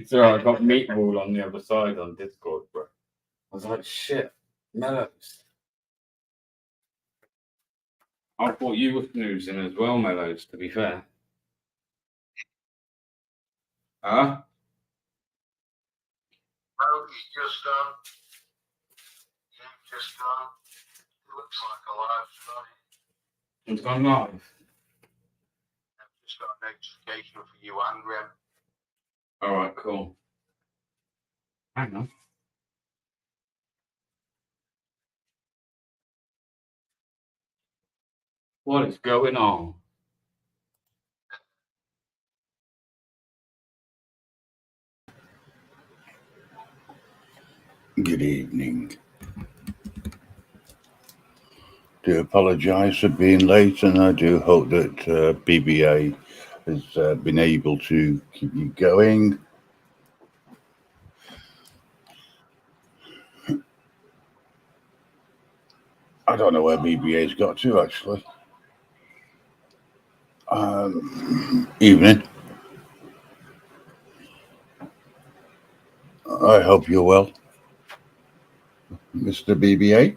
So I got Meatball on the other side on Discord, bro. I was like, shit, Mellows. I thought you were snoozing as well, Mellows, to be fair. Huh? Well, you've just gone. It looks like a live tonight. It's gone live. I've just got a notification for you and Grim. Alright, cool. Hang on. What is going on? Good evening. Do apologise for being late, and I do hope that BBA has been able to keep you going. I don't know where BBA's got to, actually. Evening. I hope you're well, Mr. BBA.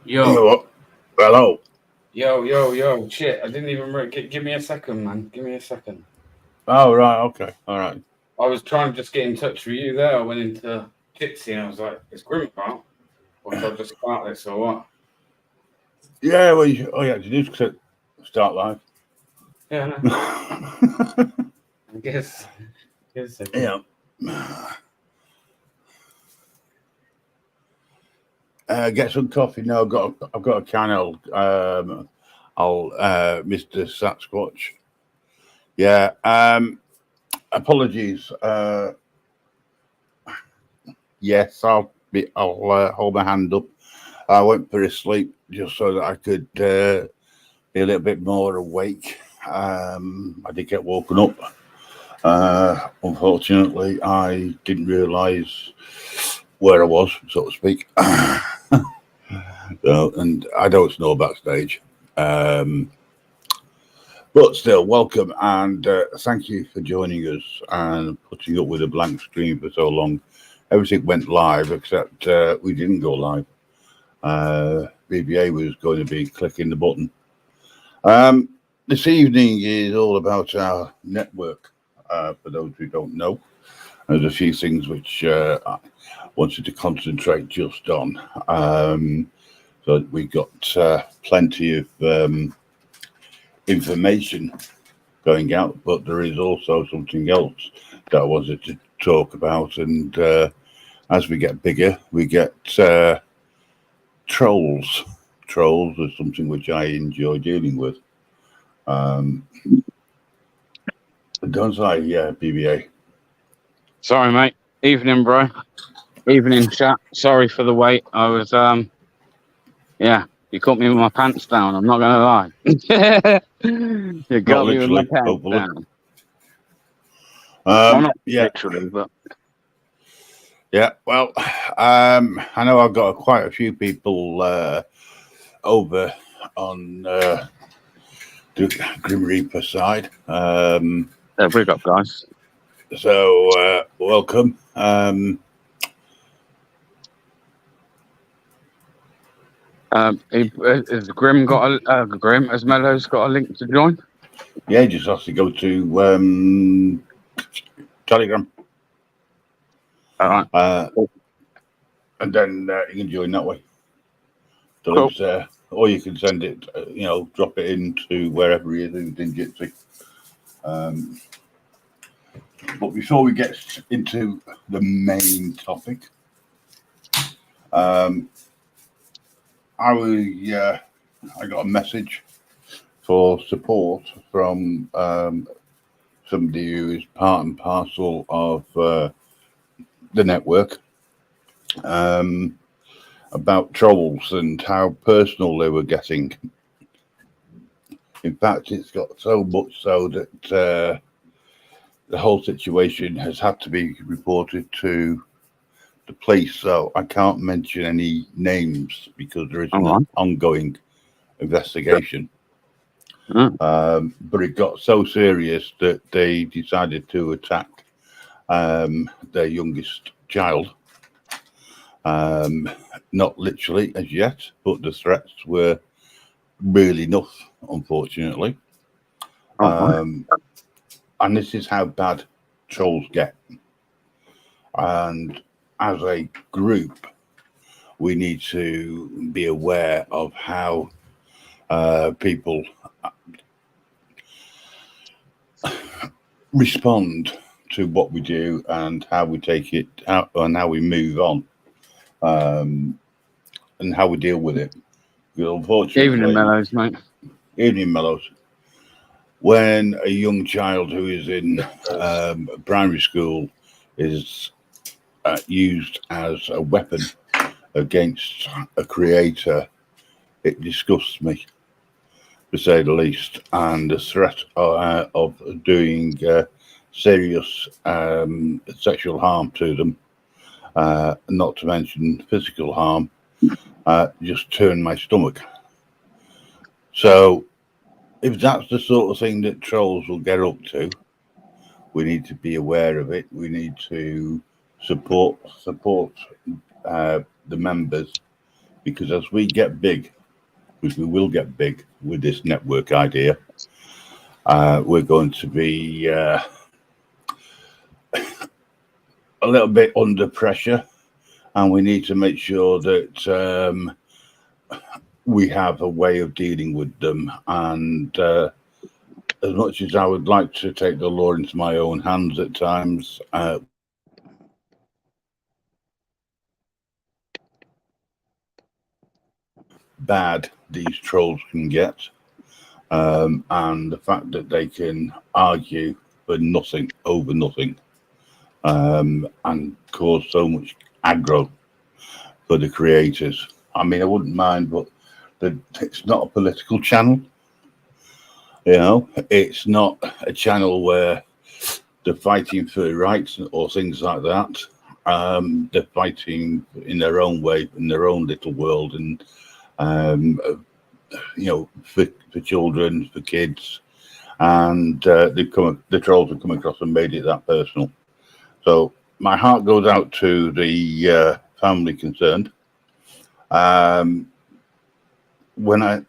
Yo. Hello. Yo. Shit, I didn't even... Give me a second, man. Give me a second. Oh, right. Okay. All right. I was trying to just get in touch with you there. I went into Jitsi and I was like, it's Grim, pal. Or should I just start this or what? Yeah, well, all you have to do is start live. Yeah, I know. I guess. Yeah. Get some coffee. No, I've got a can. I'll Mr. Sasquatch. Yeah. Apologies. Yes, I'll hold my hand up. I went for a sleep just so that I could be a little bit more awake. I did get woken up. Unfortunately, I didn't realise where I was, so to speak. So, and I don't know backstage. But still, welcome and thank you for joining us and putting up with a blank screen for so long. Everything went live except we didn't go live. BBA was going to be clicking the button. This evening is all about our network. For those who don't know, there's a few things which I wanted to concentrate just on. So we got plenty of information going out, but there is also something else that I wanted to talk about. And as we get bigger, we get trolls. Trolls are something which I enjoy dealing with. Don't I? Yeah, BBA. Sorry, mate. Evening, bro. Evening, chat. Sorry for the wait. I was, yeah, you caught me with my pants down. I'm not gonna lie. You got me with my pants down. Well, not literally, but yeah. Well, I know I've got quite a few people over on the Grim Reaper side. Yeah, big up, guys. So welcome. Has Grim got a Grim? Has Mellows got a link to join? Yeah, just has to go to Telegram. All right. And then you can join that way. So cool. Or you can send it, drop it into wherever he is in Jitsi. But before we get into the main topic, I got a message for support from somebody who is part and parcel of the network about trolls and how personal they were getting. In fact, it's got so much so that the whole situation has had to be reported to the police. So I can't mention any names because there is an ongoing investigation. Mm. But it got so serious that they decided to attack their youngest child. Not literally as yet, but the threats were real enough, unfortunately. And this is how bad trolls get. And as a group, we need to be aware of how people respond to what we do and how we take it out and how we move on, and how we deal with it. Because unfortunately, Evening mellows, mate. Evening mellows. When a young child who is in primary school is used as a weapon against a creator, it disgusts me, to say the least. And the threat of doing serious sexual harm to them, not to mention physical harm, just turned my stomach. So if that's the sort of thing that trolls will get up to, we need to be aware of it. We need to support the members, because as we get big, which we will get big with this network idea, we're going to be a little bit under pressure, and we need to make sure that we have a way of dealing with them. And as much as I would like to take the law into my own hands at times, bad these trolls can get, and the fact that they can argue for nothing, over nothing, and cause so much aggro for the creators. I mean, I wouldn't mind, but it's not a political channel. You know, it's not a channel where they're fighting for rights or things like that. They're fighting in their own way, in their own little world, and you know, for children, for kids, and the trolls have come across and made it that personal. So my heart goes out to the family concerned.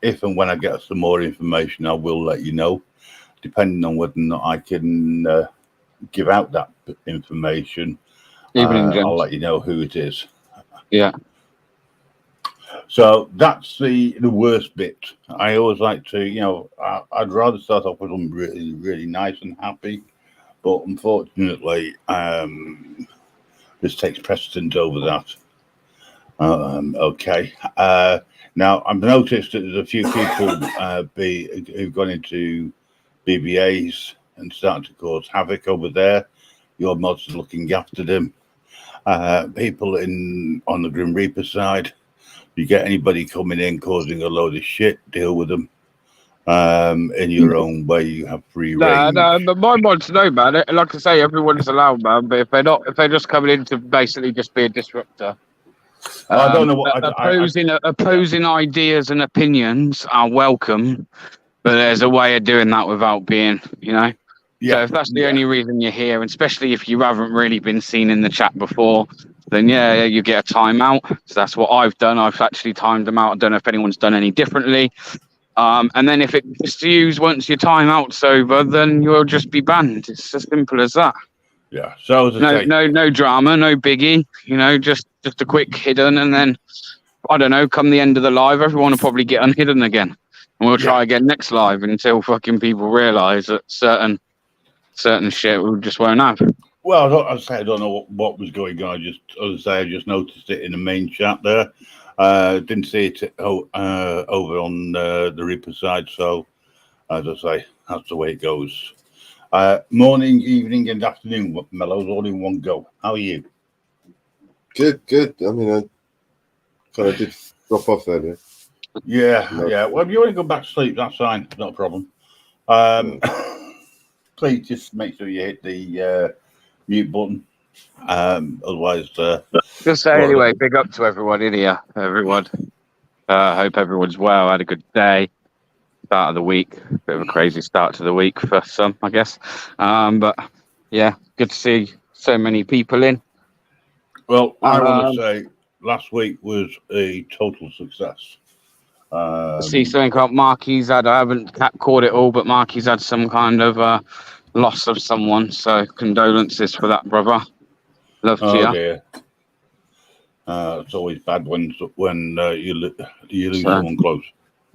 If and when I get some more information, I will let you know, depending on whether or not I can give out that information. I'll let you know who it is. Yeah. So that's the worst bit. I always like to, you know, I'd rather start off with them really, really nice and happy, but unfortunately, this takes precedence over that. Okay. Now, I've noticed that there's a few people who've gone into BBAs and started to cause havoc over there. Your mods are looking after them. People on the Grim Reaper side, you get anybody coming in causing a load of shit, deal with them in your own way. You have free reign. No, but my mods know, man. Like I say, everyone's allowed, man. But if they're just coming in to basically just be a disruptor. I don't know what opposing ideas and opinions are welcome, but there's a way of doing that without being, you know. Yeah. So if that's the only reason you're here, and especially if you haven't really been seen in the chat before, then yeah, you get a timeout. So that's what I've done. I've actually timed them out. I don't know if anyone's done any differently. And then if it pursues once your timeout's over, then you'll just be banned. It's as simple as that. Yeah. So no drama, no biggie. You know, just a quick hidden, and then I don't know. Come the end of the live, everyone will probably get unhidden again, and we'll try again next live until fucking people realise that certain shit we just won't have. Well, I don't know what was going on. I just noticed it in the main chat there. Didn't see it over on the Reaper side. So, as I say, that's the way it goes. Morning, evening, and afternoon, Mellows, all in one go. How are you? Good. I mean, I kind of did drop off earlier. Yeah. Well, if you want to go back to sleep, that's fine. Not a problem. Please just make sure you hit the mute button. Otherwise, just say anyway. Big up to everyone in here, everyone. Hope everyone's well. Had a good day. Start of the week. Bit of a crazy start to the week for some, I guess. But yeah, good to see so many people in. Well, I want to say last week was a total success. See something about Marky's had. I haven't caught it all, but Marky's had some kind of loss of someone. So condolences for that, brother. Love to you. Dear. It's always bad when you lose someone close.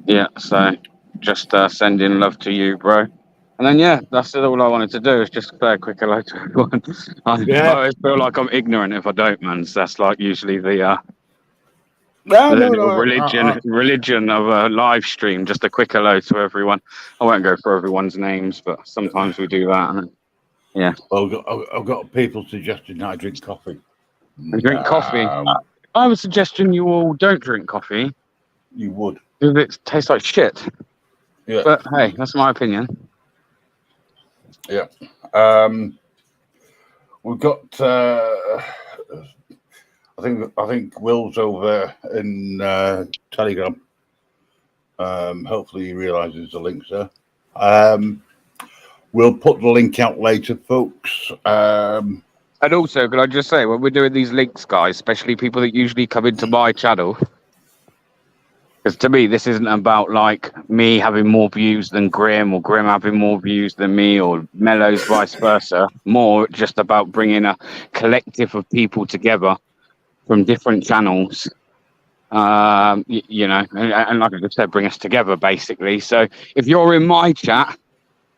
Yeah, so just sending love to you, bro. And then yeah, that's all I wanted to do is just say a quick hello to everyone. I always feel like I'm ignorant if I don't, man. So that's like usually the religion of a live stream. Just a quick hello to everyone. I won't go for everyone's names, but sometimes we do that. And, yeah. Well, I've got people suggesting I drink coffee. I drink coffee. I have a suggestion: you all don't drink coffee. You would. Because it tastes like shit. Yeah. But hey, that's my opinion. Yeah. We've got. I think Will's over in Telegram. Hopefully he realises the links there. We'll put the link out later, folks. And also, could I just say, when we're doing these links, guys, especially people that usually come into my channel, because to me, this isn't about like me having more views than Grim or Grim having more views than me or Mellows vice versa. More just about bringing a collective of people together from different channels, you know, and like I just said, bring us together basically. So if you're in my chat,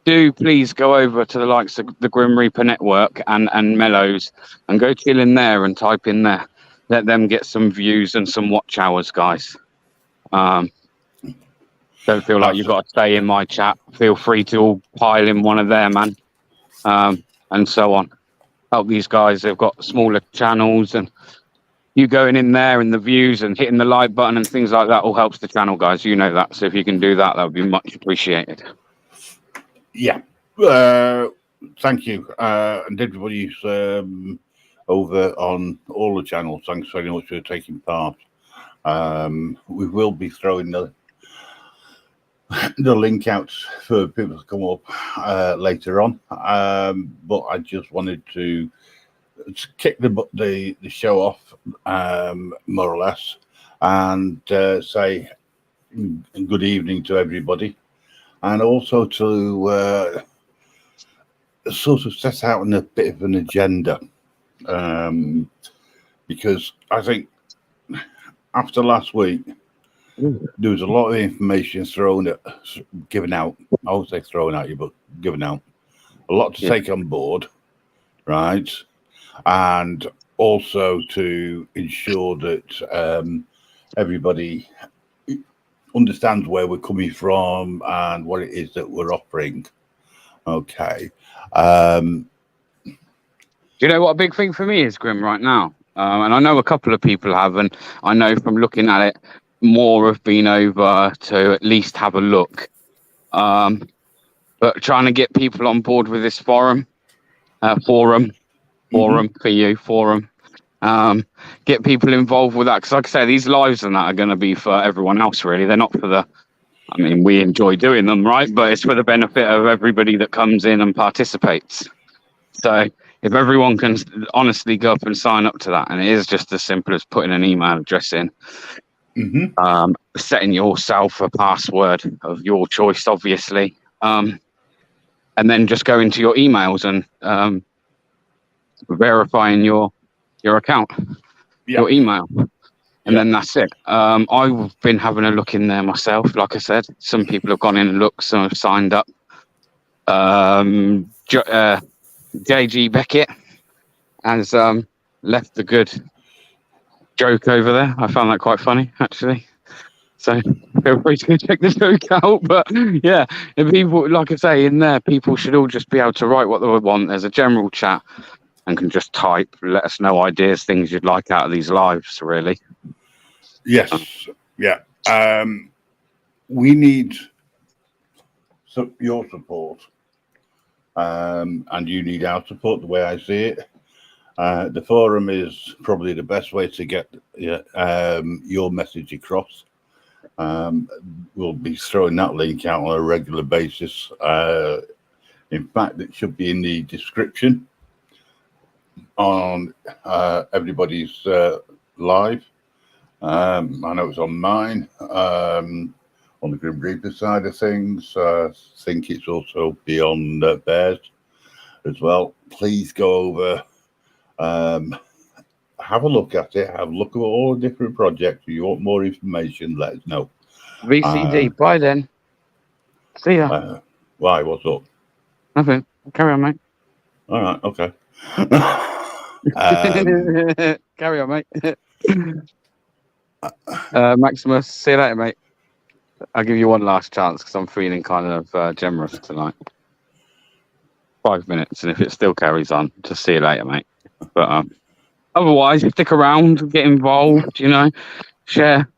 do please go over to the likes of the Grim Reaper Network and Mellows and go chill in there and type in there. Let them get some views and some watch hours, guys. Don't feel like you've got to stay in my chat. Feel free to all pile in one of there, man. And so on. Help these guys. They've got smaller channels, and you going in there and the views and hitting the like button and things like that all helps the channel, guys. You know that. So if you can do that, that would be much appreciated. Yeah. Thank you. And everybody's over on all the channels. Thanks very much for taking part. We will be throwing the link out for people to come up later on. But I just wanted to kick the show off, more or less, and say good evening to everybody, and also to sort of set out a bit of an agenda, because I think after last week, there was a lot of information given out. I would say thrown at you, but given out. A lot to take on board, right? And also to ensure that everybody understands where we're coming from and what it is that we're offering. Okay. Do you know what a big thing for me is, Grim, right now? And I know a couple of people have, and I know from looking at it, more have been over to at least have a look. But trying to get people on board with this forum for you, get people involved with that. Because like I say, these lives and that are going to be for everyone else, really. They're not for I mean, we enjoy doing them, right? But it's for the benefit of everybody that comes in and participates. So if everyone can honestly go up and sign up to that, and it is just as simple as putting an email address in, setting yourself a password of your choice, obviously, and then just go into your emails and verifying your account, your email, and then that's it. I've been having a look in there myself. Like I said, some people have gone in and looked, some have signed up. JG Beckett has left the good joke over there. I found that quite funny, actually. So feel free to go check the joke out. But yeah, if people, like I say, in there, people should all just be able to write what they want. There's a general chat and can just type, let us know ideas, things you'd like out of these lives, really. Yes. Yeah. We need your support. And you need our support, the way I see it. The forum is probably the best way to get your message across. We'll be throwing that link out on a regular basis. In fact, it should be in the description on everybody's live. I know it's on mine, on the Grim Reaper side of things. I think it's also be on Bears as well. Please go over, have a look at it, have a look at all the different projects. If you want more information, let us know. VCD, bye then. See ya. Why? What's up? Nothing. Carry on, mate. All right, okay. Carry on, mate. Maximus, see you later, mate. I'll give you one last chance because I'm feeling kind of generous tonight. 5 minutes, and if it still carries on, just see you later, mate. But otherwise, stick around, get involved, share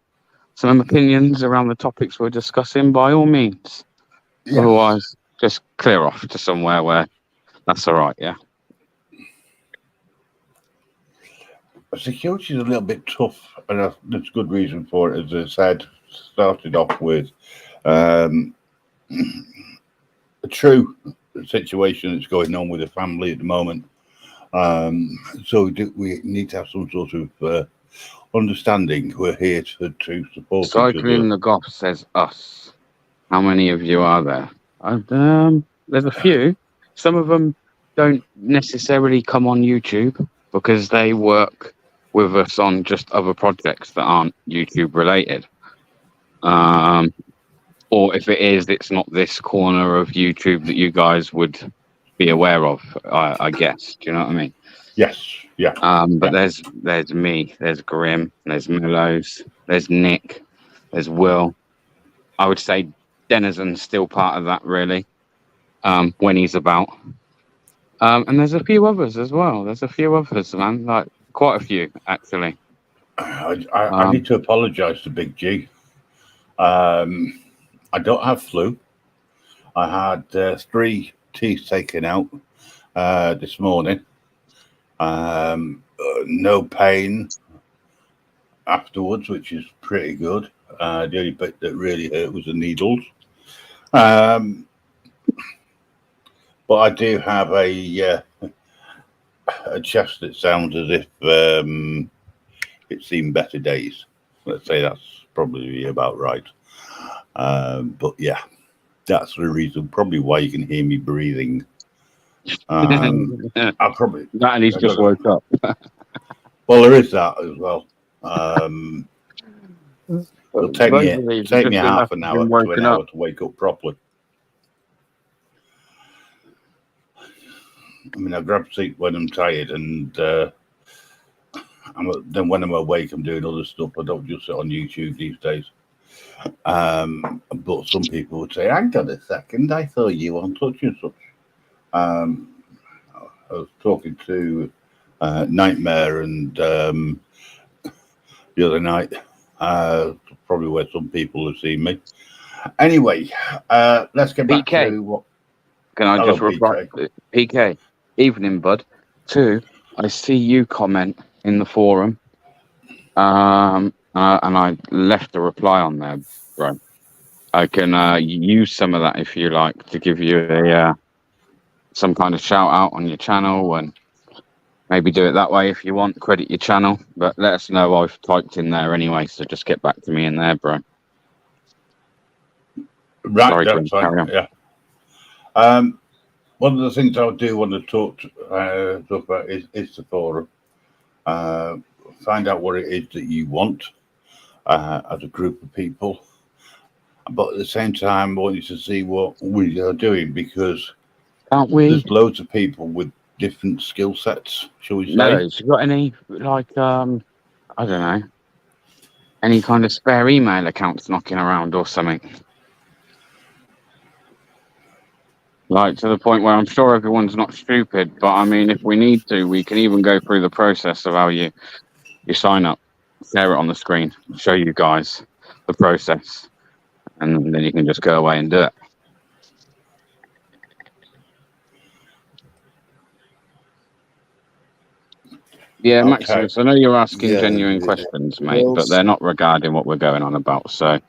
some opinions around the topics we're discussing by all means. Yes. Otherwise, just clear off to somewhere where that's all right, yeah. Security is a little bit tough, and there's good reason for it. As I said, started off with a true situation that's going on with the family at the moment. So we need to have some sort of understanding. We're here to support Cycling the Goth says us. How many of you are there? There's a few. Some of them don't necessarily come on YouTube because they work with us on just other projects that aren't YouTube related. Or if it is, it's not this corner of YouTube that you guys would be aware of, I guess. Do you know what I mean? Yes, yeah. But there's me, there's Grim, there's Mellows, there's Nick, there's Will. I would say Denizen's still part of that, really, when he's about. And there's a few others as well. There's a few others, man, like quite a few, actually. I need to apologise to Big G. I don't have flu. I had 3 teeth taken out this morning. No pain afterwards, which is pretty good. The only bit that really hurt was the needles. But I do have a chest that sounds as if it's seen better days. Let's say that's probably about right. But yeah, that's the reason, probably why you can hear me breathing. I probably that, and he's just woke up. Well, there is that as well. It'll take me half an hour to an hour to wake up properly. I mean, I grab sleep when I'm tired, and then when I'm awake, I'm doing other stuff. I don't just sit on YouTube these days. But some people would say, "Hang on a second, I saw you on such and such." I was talking to Nightmare and the other night, probably where some people have seen me. Anyway, let's get back to what. Can I just reply? PK, evening, bud. 2, I see you comment in the forum, and I left a reply on there, bro. I can use some of that if you like to give you a some kind of shout out on your channel, and maybe do it that way if you want. Credit your channel, but let us know I've typed in there anyway. So just get back to me in there, bro. Right, sorry, that's fine. Yeah. One of the things I do want to talk about is the forum. Find out what it is that you want as a group of people, but at the same time, I want you to see what we are doing, because there's loads of people with different skill sets, shall we say? No, you got any, like, I don't know, any kind of spare email accounts knocking around or something? Like, to the point where I'm sure everyone's not stupid, but I mean, if we need to, we can even go through the process of how you sign up, share it on the screen, show you guys the process, and then you can just go away and do it. Yeah, Okay. Maximus, I know you're asking Yeah, genuine yeah. questions, mate, Well, but they're not regarding what we're going on about. So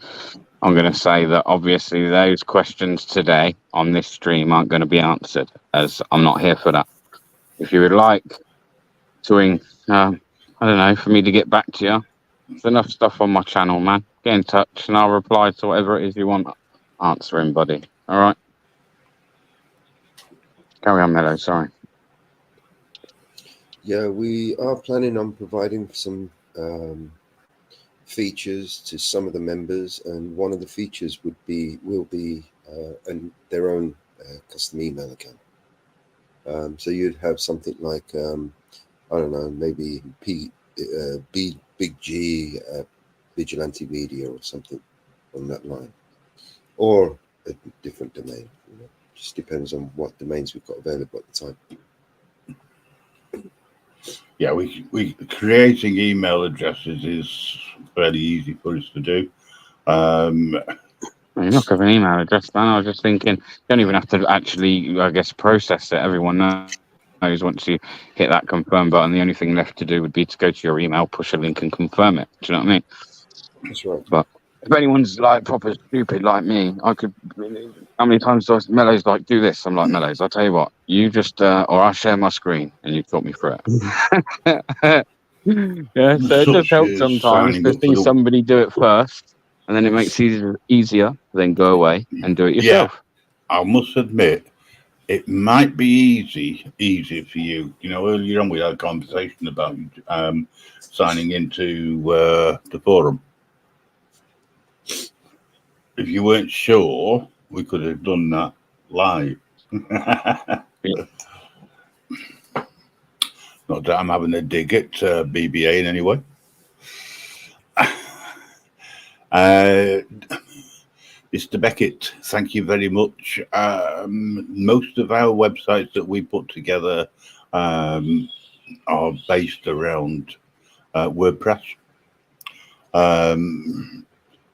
I'm going to say that obviously those questions today on this stream aren't going to be answered, as I'm not here for that. If you would like to, I don't know, for me to get back to you, there's enough stuff on my channel, man. Get in touch and I'll reply to whatever it is you want answering, buddy. All right? Carry on, Mello, sorry. yeah, we are planning on providing some features to some of the members, and one of the features will be their own custom email account. So you'd have something like I don't know, maybe Big G Vigilante Media or something on that line, or a different domain. Just depends on what domains we've got available at the time. Yeah, we creating email addresses is fairly easy for us to do. You're not giving an email address, man. I was just thinking, you don't even have to actually, I guess, process it. Everyone knows once you hit that confirm button, the only thing left to do would be to go to your email, push a link, and confirm it. Do you know what I mean? That's right. But if anyone's like proper stupid like me, I could. How many times do Mello's like, do this? I'm like, Mello's, I'll tell you what, you just, or I'll share my screen and you talk me through it. Yeah, so it just helps sometimes to see somebody do it first, and then it makes it easier. Then go away and do it yourself. Yeah, I must admit, it might be easier for you. You know, earlier on we had a conversation about signing into the forum. If you weren't sure, we could have done that live. Yeah. Not that I'm having a dig at BBA in any way. Mr. Beckett, thank you very much. Most of our websites that we put together are based around WordPress,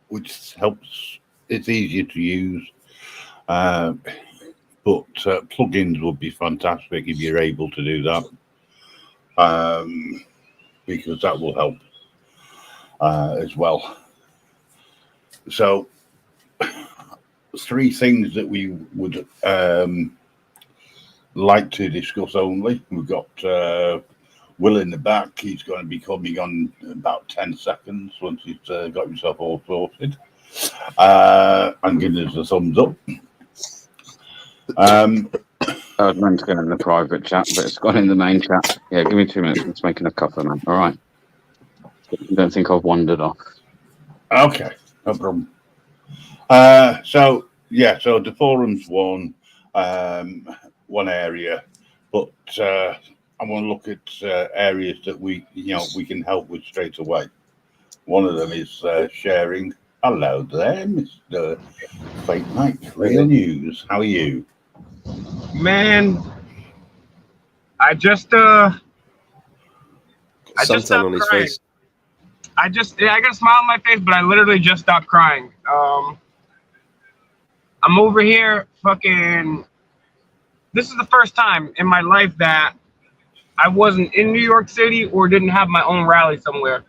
which helps. It's easier to use, but plugins would be fantastic if you're able to do that, because that will help as well. So, 3 things that we would like to discuss only. We've got Will in the back. He's going to be coming on in about 10 seconds once he's got himself all sorted. And giving us a thumbs up. I was meant to go in the private chat, but it's gone in the main chat. Yeah, give me 2 minutes. I'm just making a cuppa, man. All right. Don't think I've wandered off. Okay, no problem. So the forum's one area, but I want to look at areas that we can help with straight away. One of them is sharing. Hello there, Mr. Fake Mike for the news. How are you? Man, I just Suntan stopped on his crying. face. I got a smile on my face, but I literally just stopped crying. I'm over here fucking. This is the first time in my life that I wasn't in New York City or didn't have my own rally somewhere.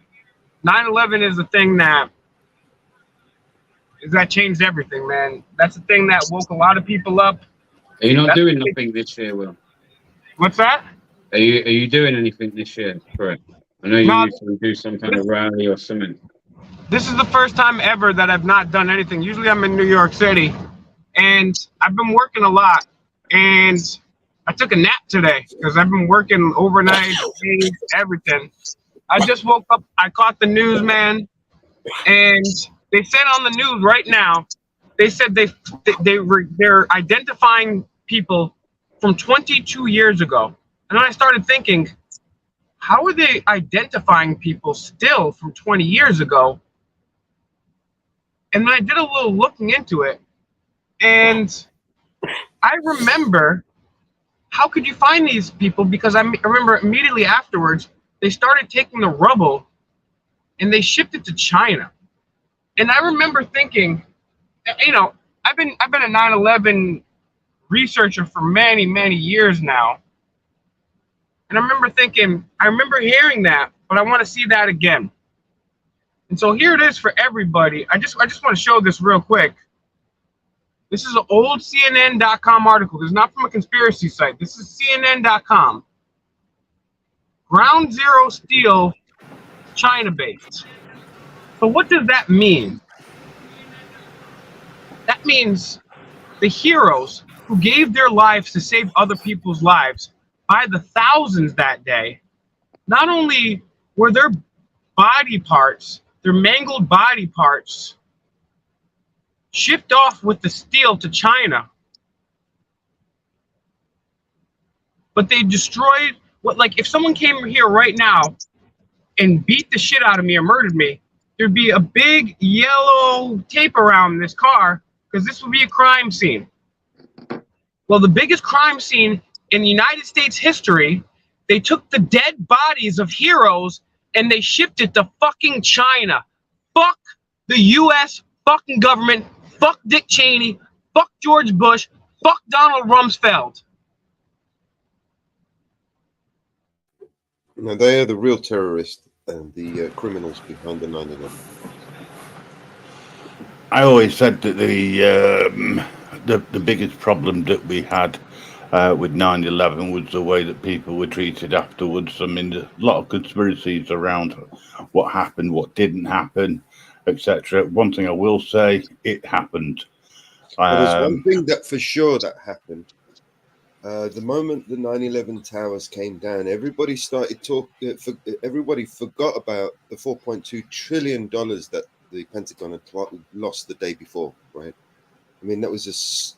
9/11 is the thing that changed everything, man. That's the thing that woke a lot of people up. Are you not doing nothing this year, Will? What's that? Are you doing anything this year for it? I know you usually do some kind of rally or something. This is the first time ever that I've not done anything. Usually I'm in New York City, and I've been working a lot. And I took a nap today because I've been working overnight, days, everything. I just woke up. I caught the news, man, and they said on the news right now, they said they're identifying people from 22 years ago. And then I started thinking, how are they identifying people still from 20 years ago? And then I did a little looking into it, and I remember, how could you find these people? Because I remember immediately afterwards, they started taking the rubble and they shipped it to China. And I remember thinking, I've been a 9/11 researcher for many, many years now. And I remember thinking, I remember hearing that, but I want to see that again. And so here it is for everybody. I just want to show this real quick. This is an old CNN.com article. This is not from a conspiracy site. This is CNN.com. Ground Zero steel, China-based. So what does that mean? That means the heroes who gave their lives to save other people's lives by the thousands that day, not only were their body parts, their mangled body parts, shipped off with the steel to China, but they destroyed what, like, if someone came here right now and beat the shit out of me or murdered me, there'd be a big yellow tape around this car because this would be a crime scene. Well, the biggest crime scene in United States history, they took the dead bodies of heroes and they shipped it to fucking China. Fuck the US fucking government. Fuck Dick Cheney. Fuck George Bush. Fuck Donald Rumsfeld. No, they are the real terrorists and the criminals behind the 9/11. I always said that the biggest problem that we had with 9/11 was the way that people were treated afterwards. I mean, there's a lot of conspiracies around what happened, what didn't happen, etc. One thing I will say, it happened. There's one thing that for sure that happened. The moment the 9/11 towers came down, everybody started talking. Everybody forgot about the $4.2 trillion that the Pentagon had lost the day before, right? I mean, that was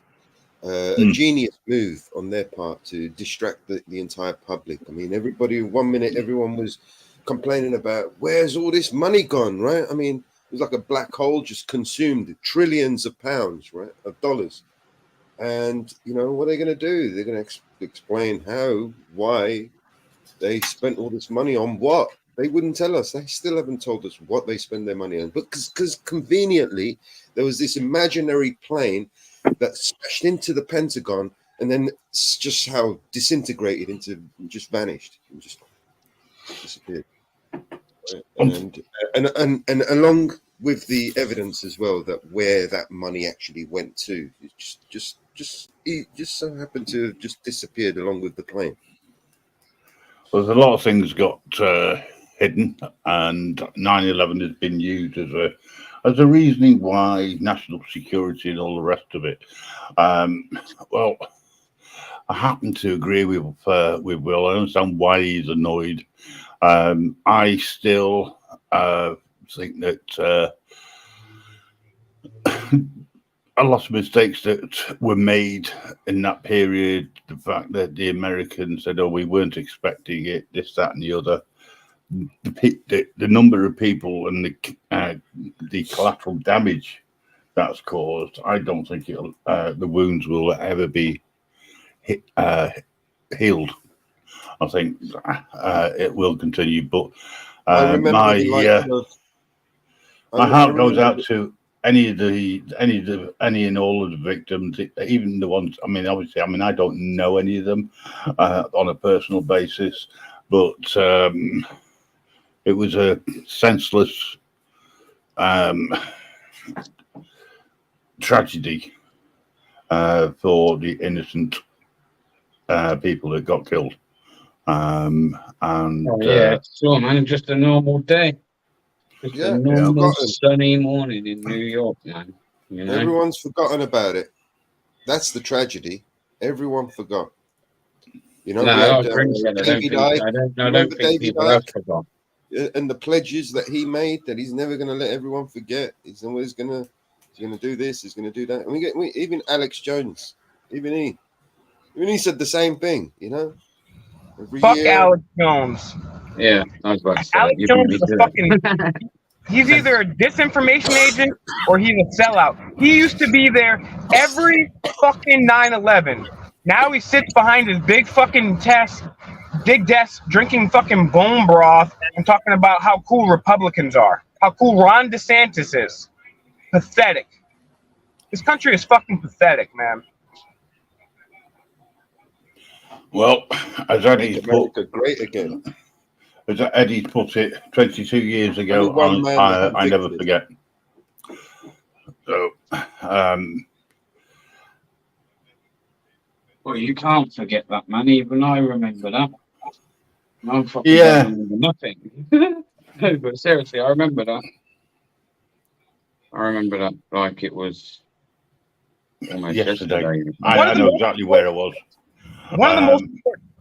a genius move on their part to distract the entire public. I mean, everybody, 1 minute, everyone was complaining about where's all this money gone, right? I mean, it was like a black hole just consumed trillions of pounds, right, of dollars. And, you know, what are they going to do? They're going to explain how, why they spent all this money on what? They wouldn't tell us. They still haven't told us what they spend their money on. But because conveniently, there was this imaginary plane that smashed into the Pentagon and then it's just how disintegrated into, just vanished and just disappeared. Right? And along with the evidence as well that where that money actually went to, it just so happened to have just disappeared along with the plane. Well, there's a lot of things got hidden, and 9/11 has been used as a reasoning why national security and all the rest of it. Well, I happen to agree with Will. I understand why he's annoyed. I still think that a lot of mistakes that were made in that period, the fact that the Americans said, oh, we weren't expecting it, this, that, and the other, the number of people and the collateral damage that's caused, I don't think the wounds will ever be healed. I think it will continue, but my heart goes out to any and all of the victims, even the ones. I mean, obviously, I don't know any of them on a personal basis, but it was a senseless tragedy for the innocent people that got killed. Sure, man. Just a normal day. Just a normal sunny morning in New York, man. You know? Everyone's forgotten about it. That's the tragedy. Everyone forgot. You know, I don't think people have forgotten. And the pledges that he made that he's never going to let everyone forget. He's always going to do this. He's going to do that. And even Alex Jones, even he said the same thing. You know. Fuck Alex Jones. Yeah, I was about to say. Alex Jones is a fucking. He's either a disinformation agent or he's a sellout. He used to be there every fucking 9/11. Now he sits behind his big fucking desk, drinking fucking bone broth and talking about how cool Republicans are, how cool Ron DeSantis is. Pathetic. This country is fucking pathetic, man. Well, as Eddie's Make put, America great again. as Eddie's put it 22 years ago, Only one man I never convicted. forget. So, Well, you can't forget that, man. Even I remember that. I fucking Yeah. don't remember nothing. No, but seriously, I remember that. I remember that like it was almost Yesterday. yesterday. I know exactly where I was. One of the most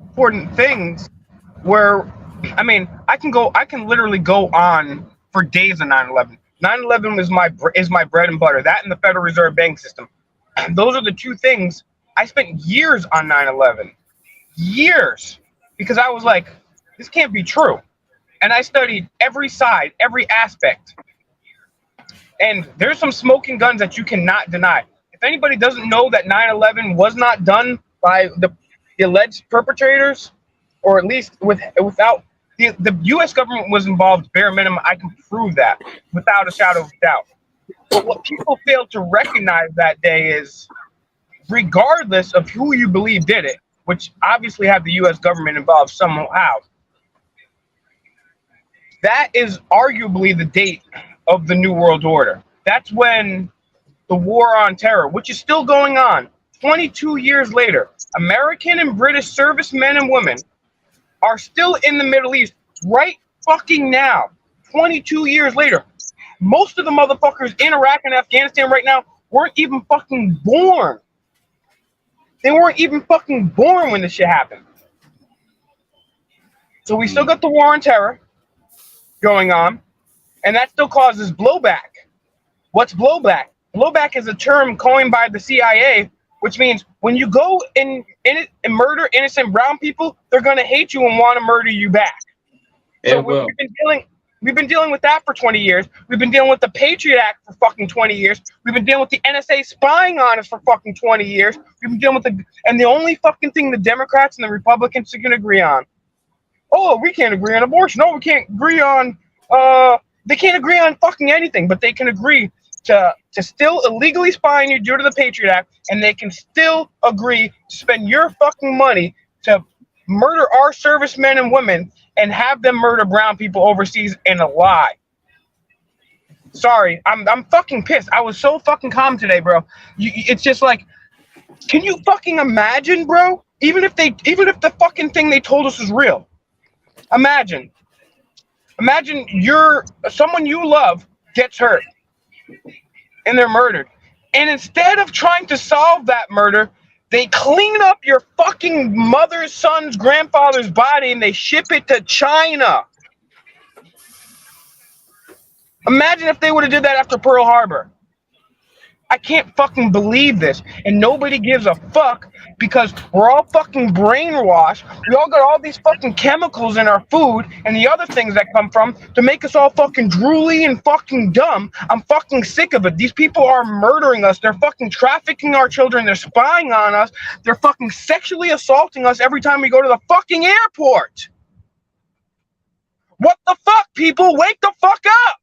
important things where, I mean, I can literally go on for days on 9/11. 9/11 is my bread and butter. That and the Federal Reserve Bank system. Those are the two things. I spent years on 9/11. Years. Because I was like, this can't be true. And I studied every side, every aspect. And there's some smoking guns that you cannot deny. If anybody doesn't know that 9/11 was not done by the alleged perpetrators, or at least without the U.S. government was involved, bare minimum, I can prove that without a shadow of doubt. But what people fail to recognize that day is, regardless of who you believe did it, which obviously had the U.S. government involved somehow, that is arguably the date of the New World Order. That's when the war on terror, which is still going on 22 years later, American and British servicemen and women are still in the Middle East right fucking now, 22 years later. Most of the motherfuckers in Iraq and Afghanistan right now weren't even fucking born. They weren't even fucking born when this shit happened. So we still got the war on terror going on, and that still causes blowback. What's blowback? Blowback is a term coined by the CIA, which means when you go and murder innocent brown people, they're going to hate you and want to murder you back. So we've been dealing with that for 20 years. We've been dealing with the Patriot Act for fucking 20 years. We've been dealing with the NSA spying on us for fucking 20 years. We've been dealing with and the only fucking thing the Democrats and the Republicans can agree on. Oh, we can't agree on abortion. No, we can't agree on they can't agree on fucking anything, but they can agree to still illegally spy on you due to the Patriot Act, and they can still agree to spend your fucking money to murder our servicemen and women and have them murder brown people overseas in a lie. Sorry, I'm fucking pissed. I was so fucking calm today, bro. It's just like, can you fucking imagine, bro? Even if the fucking thing they told us was real. Imagine someone you love gets hurt and they're murdered. And instead of trying to solve that murder, they clean up your fucking mother's, son's, grandfather's body and they ship it to China. Imagine if they would have did that after Pearl Harbor. I can't fucking believe this. And nobody gives a fuck because we're all fucking brainwashed. We all got all these fucking chemicals in our food and the other things that come from to make us all fucking drooly and fucking dumb. I'm fucking sick of it. These people are murdering us. They're fucking trafficking our children. They're spying on us. They're fucking sexually assaulting us every time we go to the fucking airport. What the fuck, people? Wake the fuck up!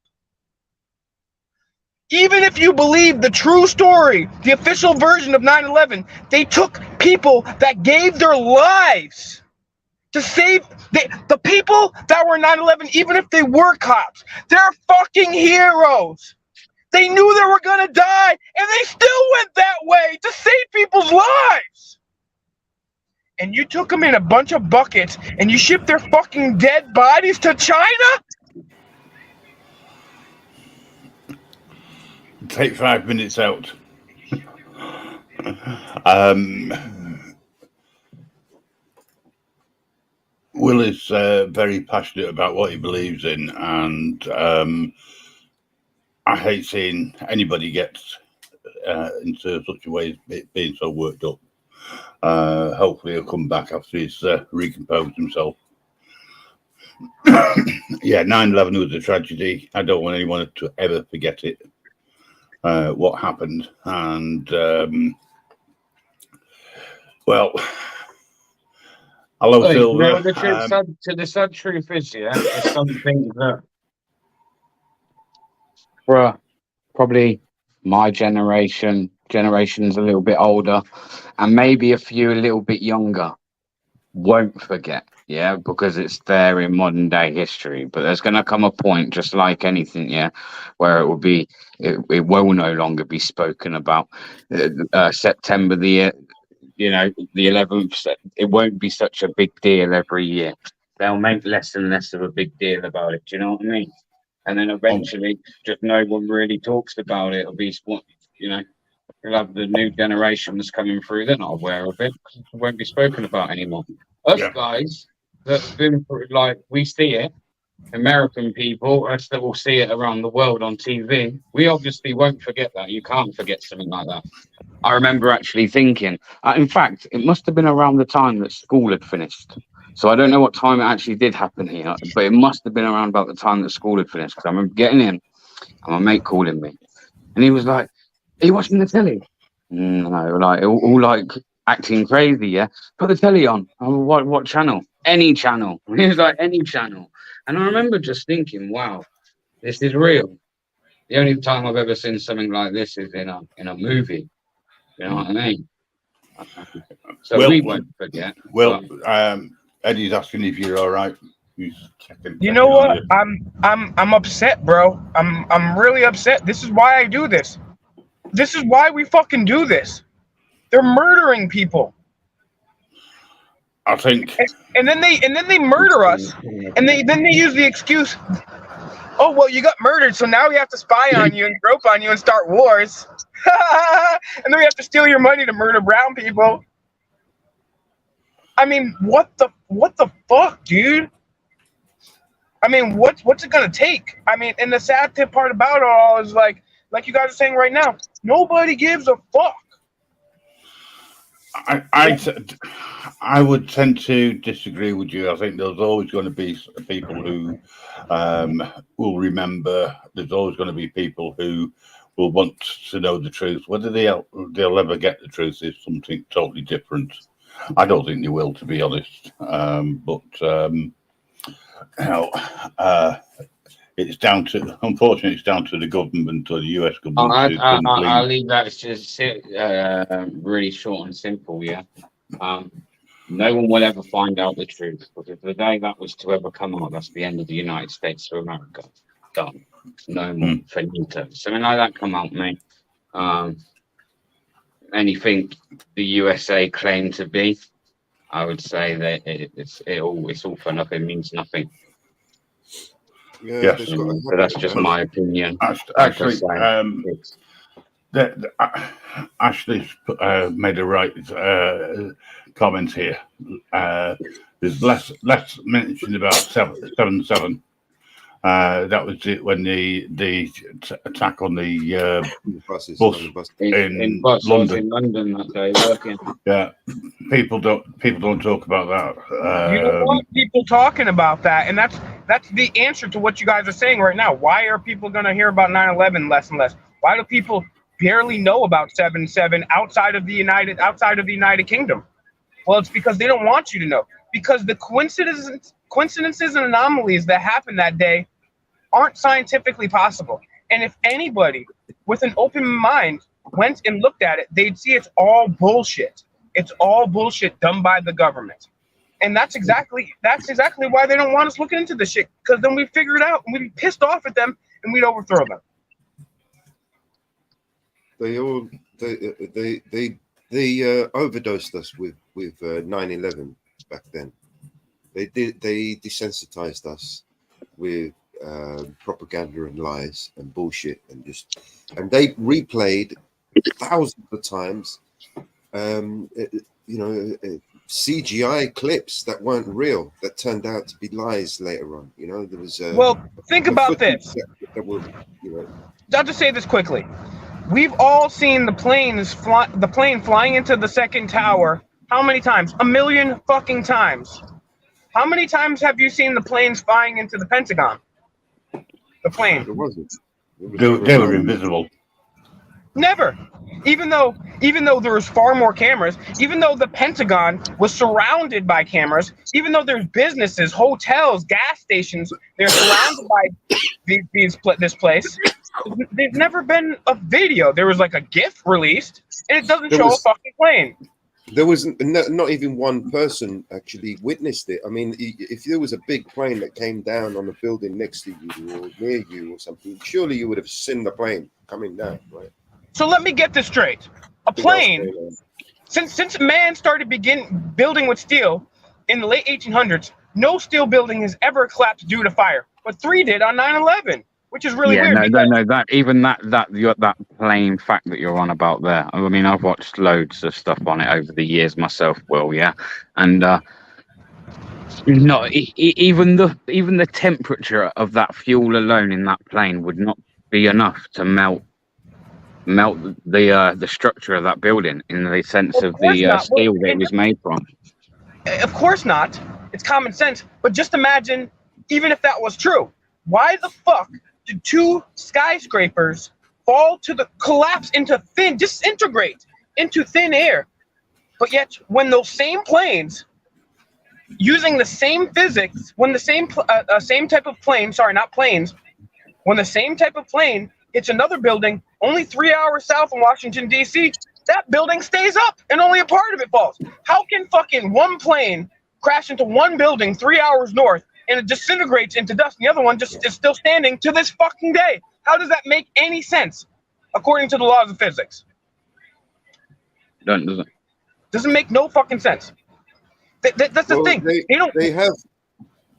Even if you believe the true story, the official version of 9/11, they took people that gave their lives to save the people that were 9/11, even if they were cops. They're fucking heroes. They knew they were going to die, and they still went that way to save people's lives. And you took them in a bunch of buckets, and you shipped their fucking dead bodies to China? Take 5 minutes out. Will is very passionate about what he believes in, and I hate seeing anybody get into such a way as being so worked up. Hopefully he'll come back after he's recomposed himself. Yeah, 9/11 was a tragedy. I don't want anyone to ever forget it. What happened, and well, hello, Silver. The sad truth is, yeah, it's something that, probably my generation's a little bit older, and maybe a few a little bit younger. won't forget, yeah, because it's there in modern day history. But there's going to come a point, just like anything, yeah, where it will be, it will no longer be spoken about. September the, the 11th. It won't be such a big deal every year. They'll make less and less of a big deal about it. Do you know what I mean? And then eventually, just no one really talks about it. It'll be, you'll have the new generation that's coming through. They're not aware of it. It won't be spoken about anymore. Us guys that's been through, like, we see it. American people, us that will see it around the world on TV. We obviously won't forget that. You can't forget something like that. I remember actually thinking, in fact, it must have been around the time that school had finished. So I don't know what time it actually did happen here, but it must have been around about the time that school had finished. Because I remember getting in and my mate calling me. And he was like, "Are you watching the telly?" No, like all like acting crazy, yeah. Put the telly on. What channel? Any channel. He was like, any channel. And I remember just thinking, wow, this is real. The only time I've ever seen something like this is in a movie. You know what I mean? So we won't forget. Well, Eddie's asking if you're all right. He's checking. You know what? I'm upset, bro. I'm really upset. This is why I do this. This is why we fucking do this. They're murdering people. I think. And then they murder us. And then they use the excuse, "Oh, well, you got murdered, so now we have to spy on you and grope on you and start wars." And then we have to steal your money to murder brown people. I mean, what the fuck, dude? I mean, what's it gonna take? I mean, and the sad part about it all is like you guys are saying right now, nobody gives a fuck. I would tend to disagree with you. I think there's always going to be people who will remember. There's always going to be people who will want to know the truth. Whether they'll ever get the truth is something totally different. I don't think they will, to be honest. It's down to, unfortunately, it's down to the government or the US government. I'll leave that just really short and simple. Yeah, no one will ever find out the truth, because the day that was to ever come out, that's the end of the United States of America. Done. No more. Finito. Something like that come out, mate. Anything the USA claim to be, I would say that it's all for nothing, means nothing. Yeah, So that's just my opinion. Actually, Ashley's made a right comment here. There's less mentioned about 7/7. That was it when the attack on the bus in London. In London that day, working. Yeah, people don't talk about that. You don't want people talking about that, and that's the answer to what you guys are saying right now. Why are people going to hear about 9/11 less and less? Why do people barely know about 7/7 outside of the United Kingdom? Well, it's because they don't want you to know. Because the coincidences and anomalies that happened that day aren't scientifically possible. And if anybody with an open mind went and looked at it, they'd see it's all bullshit. It's all bullshit done by the government. And that's exactly why they don't want us looking into this shit, because then we figure it out and we'd be pissed off at them and we'd overthrow them. They overdosed us with 9/11 back then. They desensitized us with propaganda and lies and bullshit and they replayed thousands of times CGI clips that weren't real, that turned out to be lies later on. There was well, think about this. I'll just say this quickly. We've all seen the plane flying into the second tower. How many times? 1 million fucking times. How many times have you seen the planes flying into the Pentagon? The plane. It wasn't. They were invisible. Never. Even though there was far more cameras, even though the Pentagon was surrounded by cameras, even though there's businesses, hotels, gas stations, they're surrounded by this place. There's never been a video. There was like a GIF released, and it doesn't show a fucking plane. There was not even one person actually witnessed it. I mean, if there was a big plane that came down on a building next to you or near you or something, surely you would have seen the plane coming down, right? So let me get this straight. A plane, since man started building with steel in the late 1800s, no steel building has ever collapsed due to fire. But 3 did on 9/11. Which is really weird. No. That plain fact that you're on about there. I mean, I've watched loads of stuff on it over the years myself. Well, yeah, and even the temperature of that fuel alone in that plane would not be enough to melt the structure of that building in the sense of the steel that it was made from. Of course not. It's common sense. But just imagine, even if that was true, why the fuck did 2 skyscrapers disintegrate into thin air? But yet, when those same planes, using the same physics, when the same type of plane, when the same type of plane hits another building only 3 hours south of Washington, D.C., that building stays up and only a part of it falls. How can fucking one plane crash into one building 3 hours north and it disintegrates into dust, and the other one just is still standing to this fucking day? How does that make any sense according to the laws of physics? Doesn't make no fucking sense. That's the thing. They have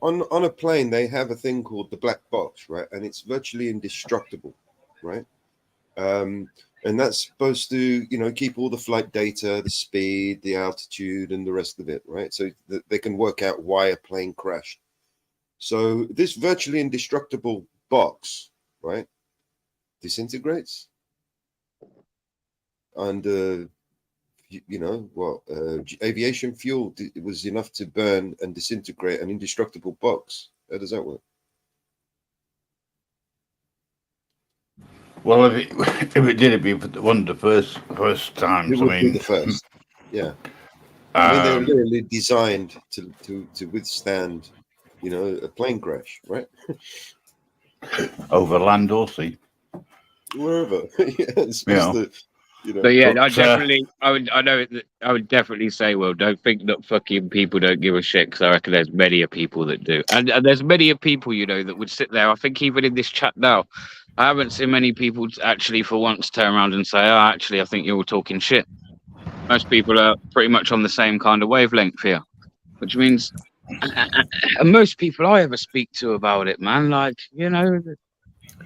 on a plane. They have a thing called the black box, right? And it's virtually indestructible, right? And that's supposed to, keep all the flight data, the speed, the altitude, and the rest of it, right? So that they can work out why a plane crashed. So this virtually indestructible box, right, disintegrates, and aviation fuel was enough to burn and disintegrate an indestructible box. How does that work? Well, if it did, it'd be one of the first times. It would be the first. Yeah, I mean they're literally designed to withstand, a plane crash, right? Over land or sea, wherever. But yeah, I would definitely say, well, don't think that fucking people don't give a shit, because I reckon there's many people that do, and there's many people that would sit there. I think even in this chat now, I haven't seen many people actually for once turn around and say, "Oh, actually, I think you're all talking shit." Most people are pretty much on the same kind of wavelength here, which means, and most people I ever speak to about it, man,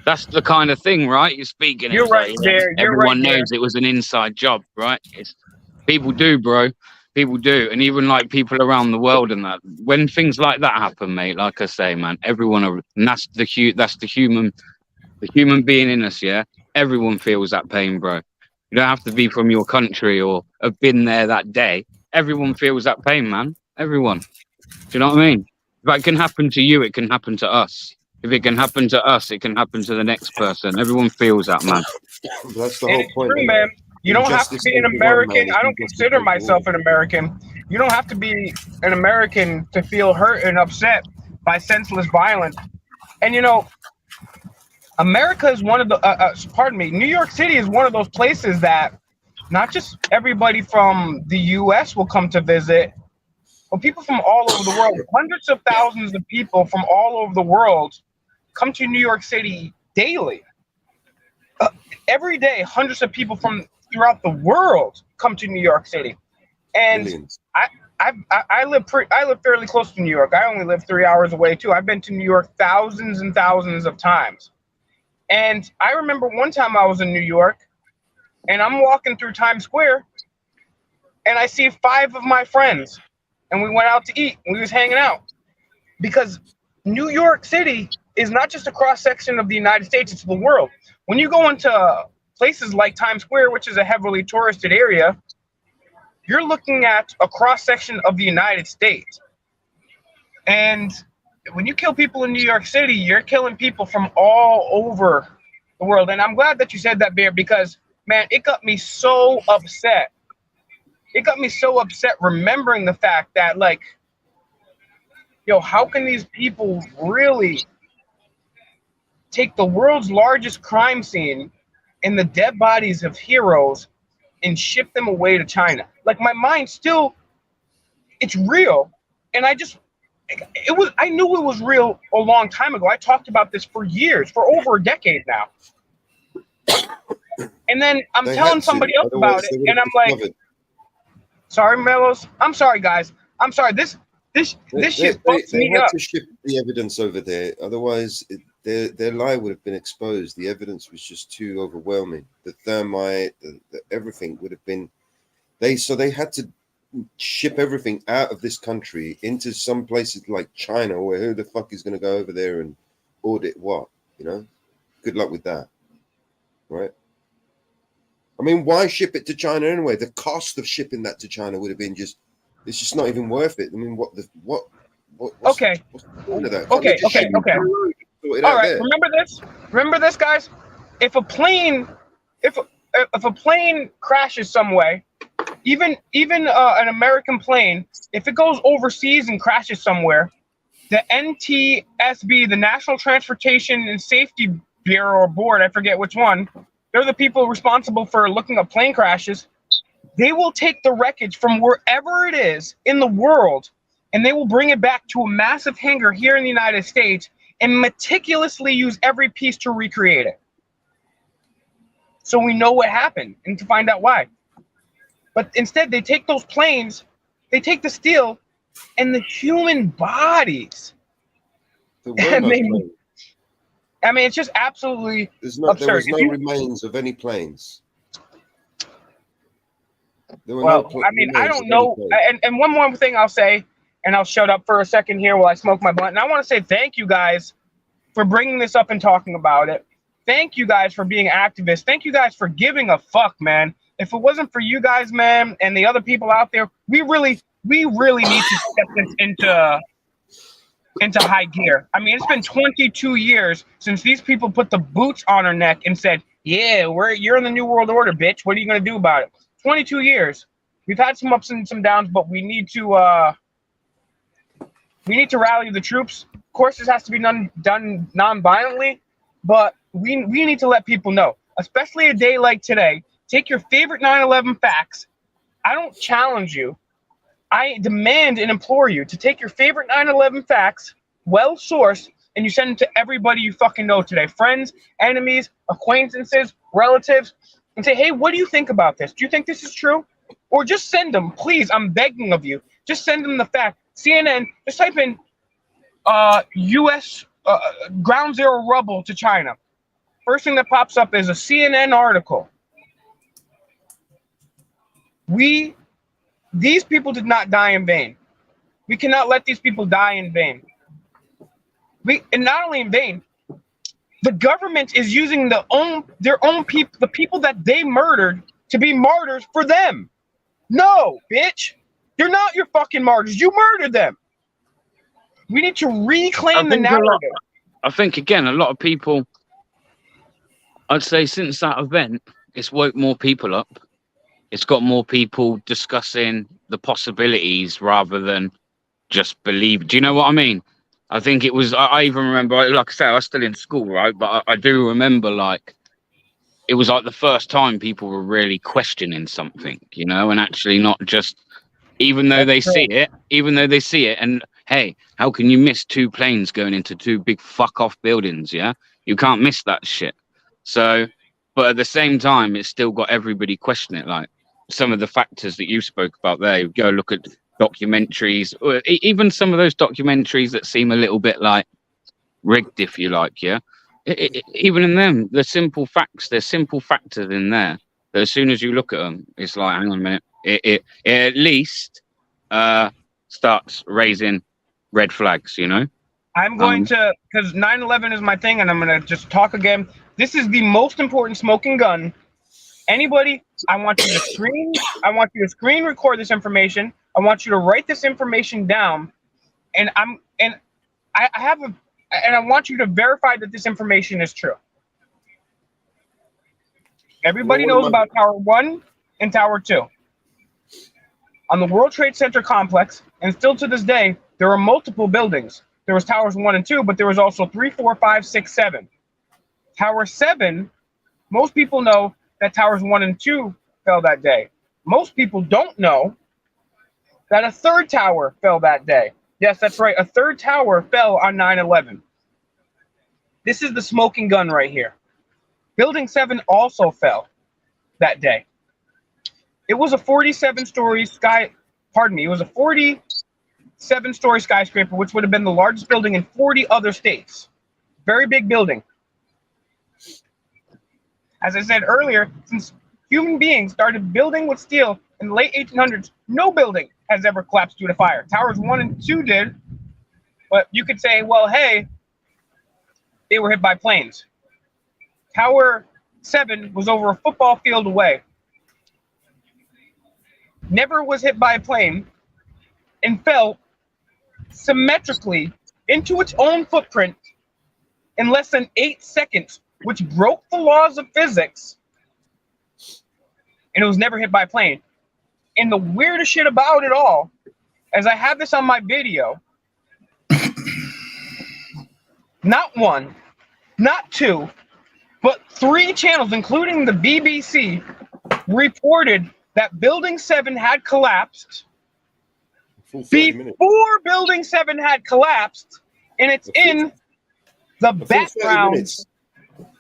that's the kind of thing, right? You're speaking. You're right there. Everyone knows it was an inside job, right? People do, bro. People do, and even people around the world, and that when things like that happen, mate. Like I say, man, and that's the human being in us. Yeah, everyone feels that pain, bro. You don't have to be from your country or have been there that day. Everyone feels that pain, man. Everyone. Do you know what I mean? If it can happen to you, it can happen to us. If it can happen to us, it can happen to the next person. Everyone feels that, man. That's the whole point. True, man. You don't have to be an American. I don't consider myself an American. You don't have to be an American to feel hurt and upset by senseless violence. And America is one of the, New York City is one of those places that not just everybody from the U.S. will come to visit, but people from all over the world, hundreds of thousands of people from all over the world come to New York City daily. Every day, hundreds of people from throughout the world come to New York City. And Millions. I live fairly close to New York. I only live 3 hours away too. I've been to New York thousands and thousands of times. And I remember one time I was in New York and I'm walking through Times Square and I see 5 of my friends and we went out to eat. We was hanging out because New York City is not just a cross section of the United States, it's the world. When you go into places like Times Square, which is a heavily touristed area, you're looking at a cross section of the United States. And when you kill people in New York City, you're killing people from all over the world. And I'm glad that you said that, Bear, because, man, it got me so upset. It got me so upset remembering the fact that, how can these people really take the world's largest crime scene and the dead bodies of heroes and ship them away to China. Like my mind still, it's real, and I knew it was real a long time ago. I talked about this for years, for over a decade now. And then I'm telling somebody else about it, and I'm like, sorry, Melos. I'm sorry, guys. I'm sorry. This shit fucks me up. They had to ship the evidence over there. Otherwise, their lie would have been exposed. The evidence was just too overwhelming. The thermite, the everything would have been. They had to ship everything out of this country into some places like China, where who the fuck is going to go over there and audit what? You know, good luck with that, right? I mean, why ship it to China anyway? The cost of shipping that to China would have been it's just not even worth it. I mean, what's okay. What's the point of that? Okay. All right. There. Remember this, guys. If a plane crashes some way, even an American plane, if it goes overseas and crashes somewhere, the NTSB, the National Transportation and Safety Bureau or Board, I forget which one, they're the people responsible for looking up plane crashes. They will take the wreckage from wherever it is in the world, and they will bring it back to a massive hangar here in the United States and meticulously use every piece to recreate it. So we know what happened and to find out why. But instead, they take those planes, they take the steel and the human bodies. I mean, it's just absolutely absurd. There was no remains of any planes. I don't know. And one more thing I'll say, and I'll shut up for a second here while I smoke my blunt. And I want to say thank you guys for bringing this up and talking about it. Thank you guys for being activists. Thank you guys for giving a fuck, man. If it wasn't for you guys, man, and the other people out there, we really need to step this into high gear. I mean, it's been 22 years since these people put the boots on our neck and said, yeah, you're in the New World Order, bitch. What are you going to do about it? 22 years. We've had some ups and some downs, but we need to rally the troops. Of course, this has to be done non-violently, but we need to let people know, especially a day like today. Take your favorite 9/11 facts. I don't challenge you. I demand and implore you to take your favorite 9/11 facts, well-sourced, and you send them to everybody you fucking know today. Friends, enemies, acquaintances, relatives, and say, hey, what do you think about this? Do you think this is true? Or just send them, please, I'm begging of you. Just send them the fact. CNN, just type in U.S. Ground Zero rubble to China. First thing that pops up is a CNN article. These people did not die in vain. We cannot let these people die in vain. And not only in vain, the government is using their own people, the people that they murdered, to be martyrs for them. No, bitch. They're not your fucking martyrs. You murdered them. We need to reclaim the narrative. I think, again, a lot of people, I'd say since that event, it's woke more people up. It's got more people discussing the possibilities rather than just believe. Do you know what I mean? I think it was, I even remember, like I say, I was still in school, right? But I do remember, like, it was like the first time people were really questioning something, you know, and actually not just, even though they see it, and hey, how can you miss two planes going into two big fuck off buildings? Yeah, you can't miss that shit. So, but at the same time, it's still got everybody questioning it. Like some of the factors that you spoke about there, you go look at documentaries, or even some of those documentaries that seem a little bit like rigged, if you like. Yeah, even in them, the simple facts, there's simple factors in there that as soon as you look at them, it's like, hang on a minute, it at least starts raising red flags, you know. I'm going to, because 9/11 is my thing, and I'm going to just talk again. This is the most important smoking gun. Anybody, I want you to screen record this information. I want you to write this information down, and I want you to verify that this information is true. Everybody knows about Tower 1 and Tower 2. On the World Trade Center complex, and still to this day, there are multiple buildings. There was Towers 1 and 2, but there was also 3, 4, 5, 6, 7. Tower 7, most people know that Towers 1 and 2, fell that day. Most people don't know that a third tower fell that day. Yes, that's right. A third tower fell on 9/11. This is the smoking gun right here. Building 7 also fell that day. It was a 47-story it was a 47-story skyscraper, which would have been the largest building in 40 other states. Very big building. As I said earlier, since human beings started building with steel in the late 1800s, no building has ever collapsed due to fire. Towers 1 and 2 did, but you could say, well, hey, they were hit by planes. Tower 7 was over a football field away. Never was hit by a plane and fell symmetrically into its own footprint in less than 8 seconds, which broke the laws of physics, and it was never hit by a plane. And the weirdest shit about it all, as I have this on my video, not 1, not 2, but 3 channels, including the BBC, reported that Building 7 had collapsed before Building 7 had collapsed, and it's in the background.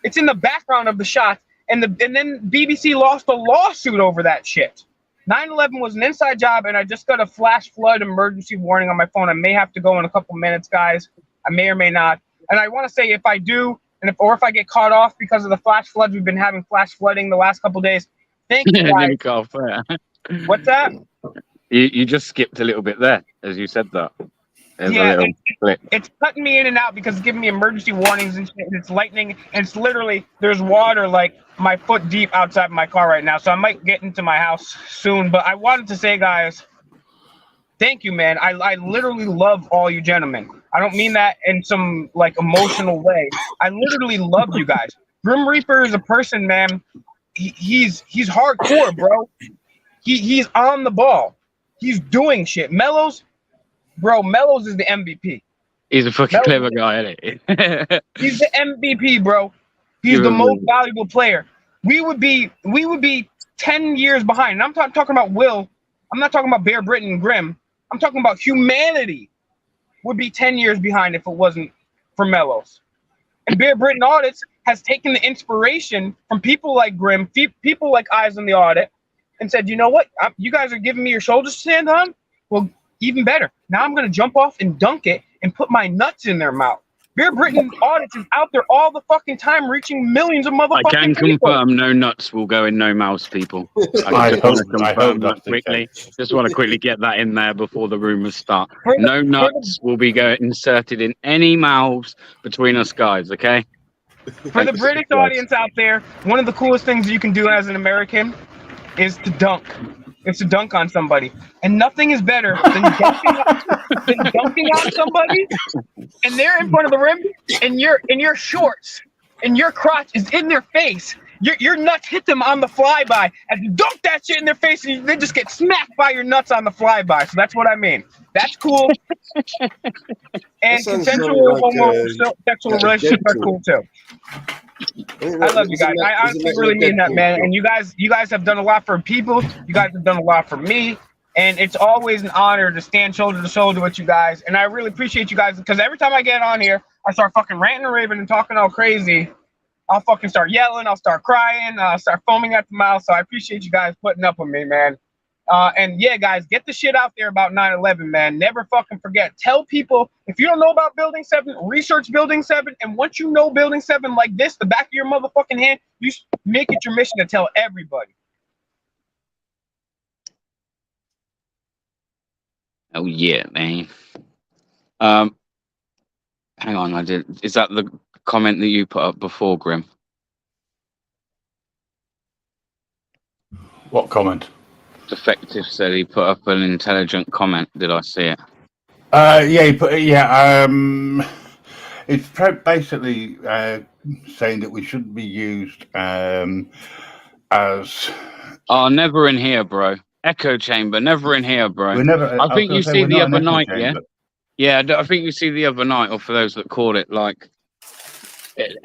It's in the background of the shot, and then BBC lost a lawsuit over that shit. 9/11 was an inside job, and I just got a flash flood emergency warning on my phone. I may have to go in a couple minutes, guys. I may or may not. And I want to say, if I do, or if I get caught off because of the flash floods, we've been having flash flooding the last couple days. Thank you, guys. What's that? You just skipped a little bit there as you said that. Yeah, it's cutting me in and out because it's giving me emergency warnings and shit, and it's lightning, and it's literally, there's water like my foot deep outside my car right now, so I might get into my house soon. But I wanted to say, guys, thank you, man. I literally love all you gentlemen. I don't mean that in some like emotional way. I literally love you guys. Grim Reaper is a person, man. He's hardcore, bro. He's on the ball. He's doing shit. Mellows is the MVP. He's a fucking clever guy, isn't he? He's the MVP, bro. He's the most valuable player. We would be 10 years behind. And I'm talking about Will. I'm not talking about Bear Britton and Grim. I'm talking about humanity would be 10 years behind if it wasn't for Mellows. And Bear Britton Audits has taken the inspiration from people like Grim, people like Eyes on the Audit, and said, you know what? You guys are giving me your shoulders to stand on? Well, even better. Now I'm going to jump off and dunk it and put my nuts in their mouth. Bear Britton Audits is out there all the fucking time, reaching millions of motherfucking people. I can confirm no nuts will go in no mouths, people. I just want to confirm that quickly. Just want to quickly get that in there before the rumors start. No nuts will be inserted in any mouths between us guys, okay? For the British audience out there, one of the coolest things you can do as an American is to dunk. It's to dunk on somebody. And nothing is better than dunking on somebody, and they're in front of the rim, and your shorts and your crotch is in their face. Your nuts hit them on the flyby, and you dunk that shit in their face, and they just get smacked by your nuts on the flyby. So that's what I mean. That's cool. And consensual homosexual relationships are cool too. I love you guys. I honestly really mean that, man. And you guys have done a lot for people. You guys have done a lot for me. And it's always an honor to stand shoulder to shoulder with you guys. And I really appreciate you guys, because every time I get on here, I start fucking ranting and raving and talking all crazy. I'll fucking start yelling. I'll start crying. I'll start foaming at the mouth. So I appreciate you guys putting up with me, man. And yeah, guys, get the shit out there about 9/11, man. Never fucking forget. Tell people, if you don't know about Building 7, research Building 7. And once you know Building 7 like this, the back of your motherfucking hand, you make it your mission to tell everybody. Oh yeah, man. Hang on, is that the comment that you put up before, Grim? What comment? Defective said he put up an intelligent comment. Did I see it? Yeah, he put it's basically saying that we shouldn't be used as. Oh, never in here, bro. Echo chamber, never in here, bro. I think you see the other night, yeah. Yeah, I think you see the other night, or for those that call it, like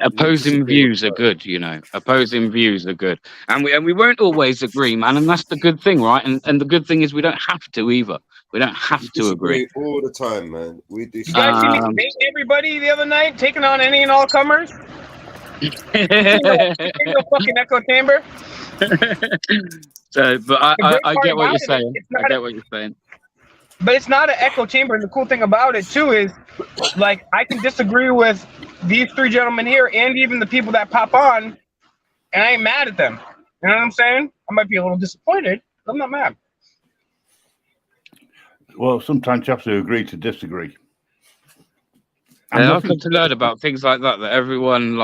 Opposing disagree views on are good, you know. Opposing views are good, and we won't always agree, man. And that's the good thing, right? And the good thing is we don't have to either. We don't have We to agree. disagree all the time, man. We You guys see me Um, bait everybody the other night, taking on any and all comers? Single fucking echo chamber. so, but The great I part get what about you're it is saying. it's I not get what you're saying. But it's not an echo chamber. And the cool thing about it too is, like, I can disagree with these three gentlemen here, and even the people that pop on, and I ain't mad at them. You know what I'm saying? I might be a little disappointed, but I'm not mad. Well, sometimes you have to agree to disagree. Yeah, I've come to learn about things like that. That everyone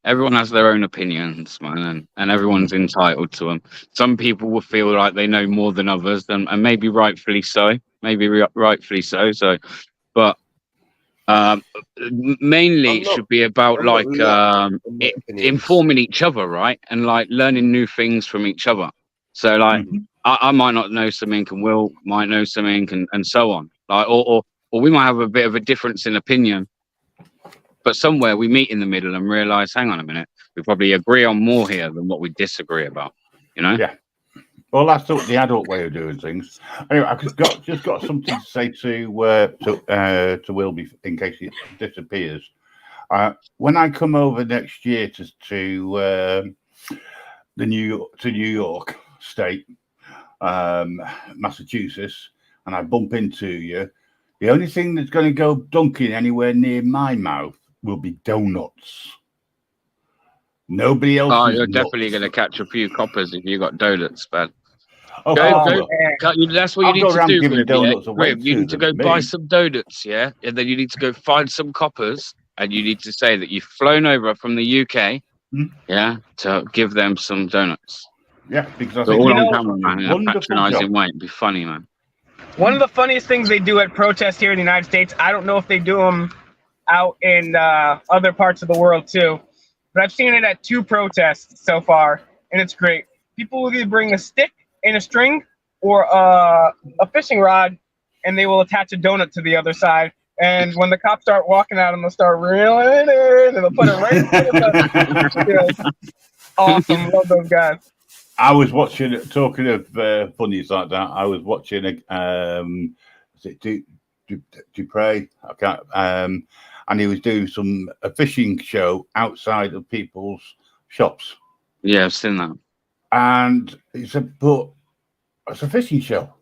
everyone has their own opinions, man, and everyone's entitled to them. Some people will feel like they know more than others, and maybe rightfully so. Rightfully so. So, but mainly it should be about informing each other, right, and like learning new things from each other. So, like, I might not know something, and Will might know something, and so on. Like, or we might have a bit of a difference in opinion, but somewhere we meet in the middle and realize, hang on a minute, we probably agree on more here than what we disagree about, you know? Yeah. Well, that's the adult way of doing things. Anyway, I've just got something to say to Will in case he disappears. When I come over next year to New York State, Massachusetts, and I bump into you, the only thing that's going to go dunking anywhere near my mouth will be donuts. Nobody else. Oh, you're definitely going to catch a few coppers if you got donuts, man. Oh, that's what you need to do. You need to go buy some donuts, yeah, and then you need to go find some coppers, and you need to say that you've flown over from the UK, yeah, to give them some donuts. Yeah, because I think all on camera, man, in a patronising way. It'd be funny, man. One of the funniest things they do at protests here in the United States, I don't know if they do them out in other parts of the world too, but I've seen it at 2 protests so far, and it's great. People will either bring a stick and a string or a fishing rod, and they will attach a donut to the other side. And when the cops start walking out, they'll start reeling it in, and they'll put it right in the Awesome, love those guys. I was watching, talking of funnies like that, I was watching is it Dupre? I can't, and he was doing a fishing show outside of people's shops. Yeah, I've seen that. And he said, but it's a fishing show.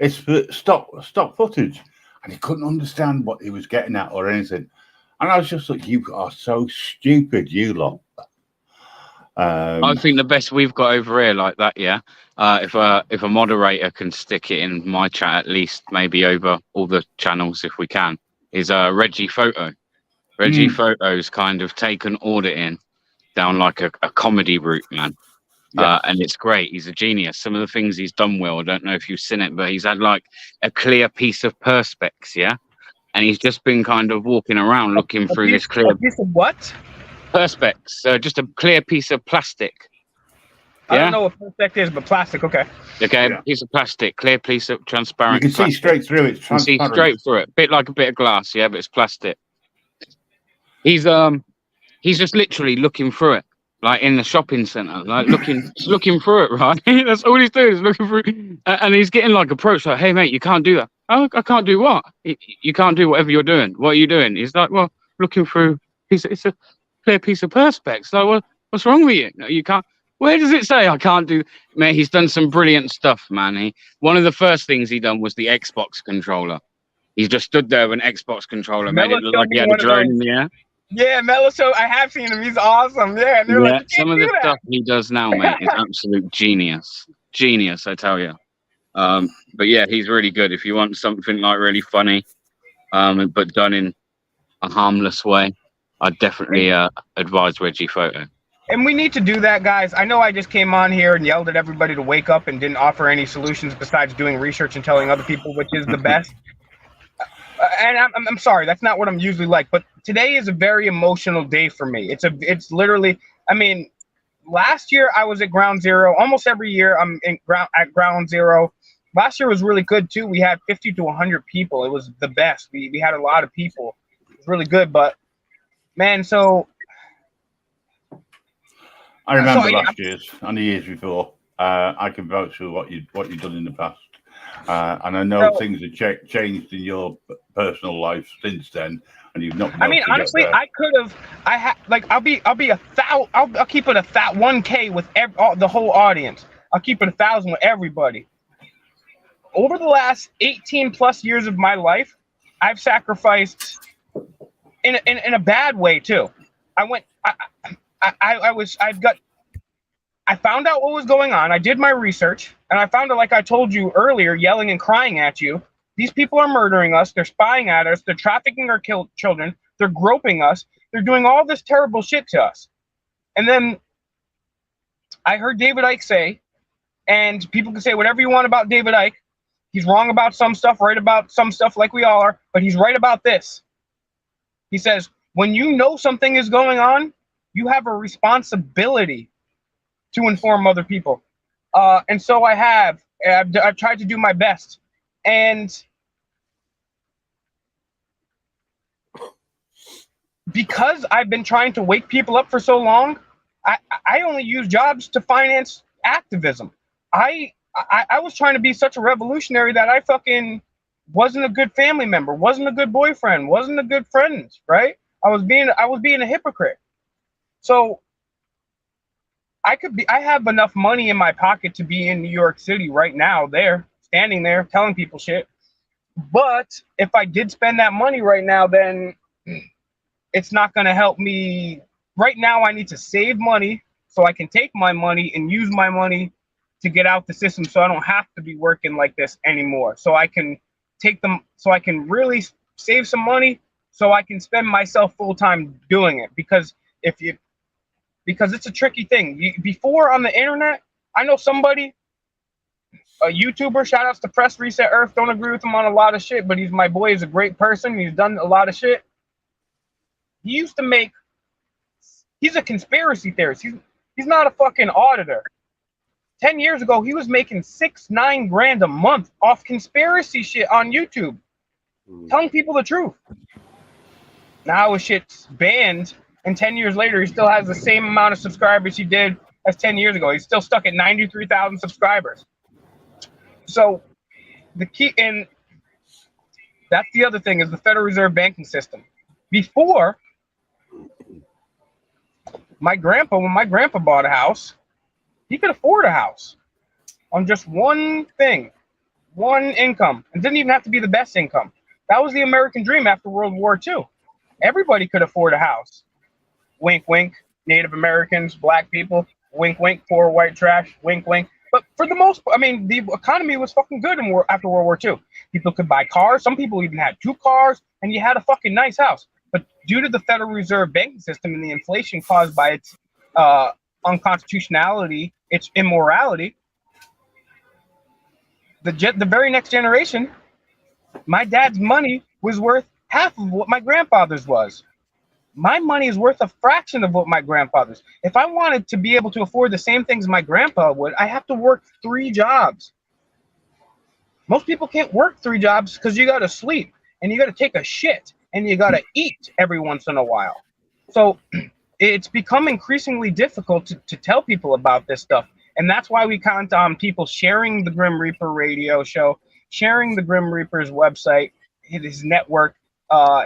It's for stock footage. And he couldn't understand what he was getting at or anything. And I was just like, you are so stupid, you lot. I think the best we've got over here like that, yeah. If a moderator can stick it in my chat, at least maybe over all the channels if we can, is Reggie Photo. Reggie Photo's kind of taken auditing down like a comedy route, man. Yeah. And it's great. He's a genius. Some of the things he's done, Will, I don't know if you've seen it, but he's had like a clear piece of perspex, yeah? And he's just been kind of walking around looking through this clear... A piece of what? Perspex. So just a clear piece of plastic. Yeah? I don't know what perspex is, but plastic, okay. Okay, yeah. Piece of plastic, clear piece of transparent You can see straight through it. You can see straight through it. Bit like a bit of glass, yeah, but it's plastic. He's just literally looking through it. Like in the shopping centre, like looking through it, right? That's all he's doing is looking through, and he's getting like approached, like, "Hey, mate, you can't do that." "Oh, I can't do what? You can't do whatever you're doing. What are you doing?" He's like, "Well, looking through. It's a clear piece of perspex. Like, well, what's wrong with you? No, you can't. Where does it say I can't do?" Mate, he's done some brilliant stuff, man. One of the first things he done was the Xbox controller. He just stood there with an Xbox controller, made it look like he had a drone in the air. Yeah, Mello Show. I have seen him. He's awesome. Yeah, and they're like, some of the stuff he does now, mate, is absolute genius. Genius, I tell you. But yeah, he's really good. If you want something like really funny, but done in a harmless way, I'd definitely advise Reggie Photo. And we need to do that, guys. I know I just came on here and yelled at everybody to wake up and didn't offer any solutions besides doing research and telling other people which is the best. And I'm sorry, that's not what I'm usually like. But today is a very emotional day for me. It's literally, I mean, last year I was at Ground Zero. Almost every year I'm at Ground Zero. Last year was really good too. We had 50 to 100 people. It was the best. We had a lot of people. It was really good. But man. So I remember yeah. last year's and the years before. I can vouch for what you've done in the past, and I know So, things have changed in your personal life since then, and you've not been I able mean, to get honestly, there. I could have. I'll be 1,000. I'll keep it 1K with the whole audience. I'll keep it 1,000 with everybody. Over the last 18 plus years of my life, I've sacrificed in a bad way too. I found out what was going on. I did my research, and I found out, like I told you earlier, yelling and crying at you. These people are murdering us. They're spying at us. They're trafficking our children. They're groping us. They're doing all this terrible shit to us. And then I heard David Icke say, and people can say whatever you want about David Icke. He's wrong about some stuff, right about some stuff, like we all are, but he's right about this. He says, when you know something is going on, you have a responsibility to inform other people. And so I have. I've tried to do my best. And because I've been trying to wake people up for so long, I only use jobs to finance activism. I was trying to be such a revolutionary that I fucking wasn't a good family member, wasn't a good boyfriend, wasn't a good friend, right? I was being a hypocrite. So I have enough money in my pocket to be in New York City right now, standing there telling people shit. But if I did spend that money right now, then it's not going to help me. Right now, I need to save money so I can take my money and use my money to get out the system, so I don't have to be working like this anymore. So I can so I can really save some money, so I can spend myself full time doing it. Because it's a tricky thing. Before on the internet, I know somebody, a YouTuber, shout outs to Press Reset Earth. Don't agree with him on a lot of shit, but he's my boy. He's a great person. He's done a lot of shit. He used to make. He's a conspiracy theorist. He's not a fucking auditor. 10 years ago, he was making 6-9 grand a month off conspiracy shit on YouTube, telling people the truth. Now his shit's banned, and 10 years later, he still has the same amount of subscribers he did as 10 years ago. He's still stuck at 93,000 subscribers. So the key, and that's the other thing, is the Federal Reserve banking system. Before, when my grandpa bought a house, he could afford a house on just one thing, one income. It didn't even have to be the best income. That was the American dream after World War II. Everybody could afford a house. Wink, wink. Native Americans, black people. Wink, wink. Poor white trash. Wink, wink. But for the most part, I mean, the economy was fucking good after World War II. People could buy cars. Some people even had 2 cars, and you had a fucking nice house. But due to the Federal Reserve banking system and the inflation caused by its unconstitutionality, its immorality, the very next generation, my dad's money was worth half of what my grandfather's was. My money is worth a fraction of what my grandfather's. If I wanted to be able to afford the same things my grandpa would, I have to work 3 jobs. Most people can't work 3 jobs because you got to sleep and you got to take a shit and you got to eat every once in a while. So it's become increasingly difficult to tell people about this stuff. And that's why we count on people sharing the Grim Reaper radio show, sharing the Grim Reaper's website, his network,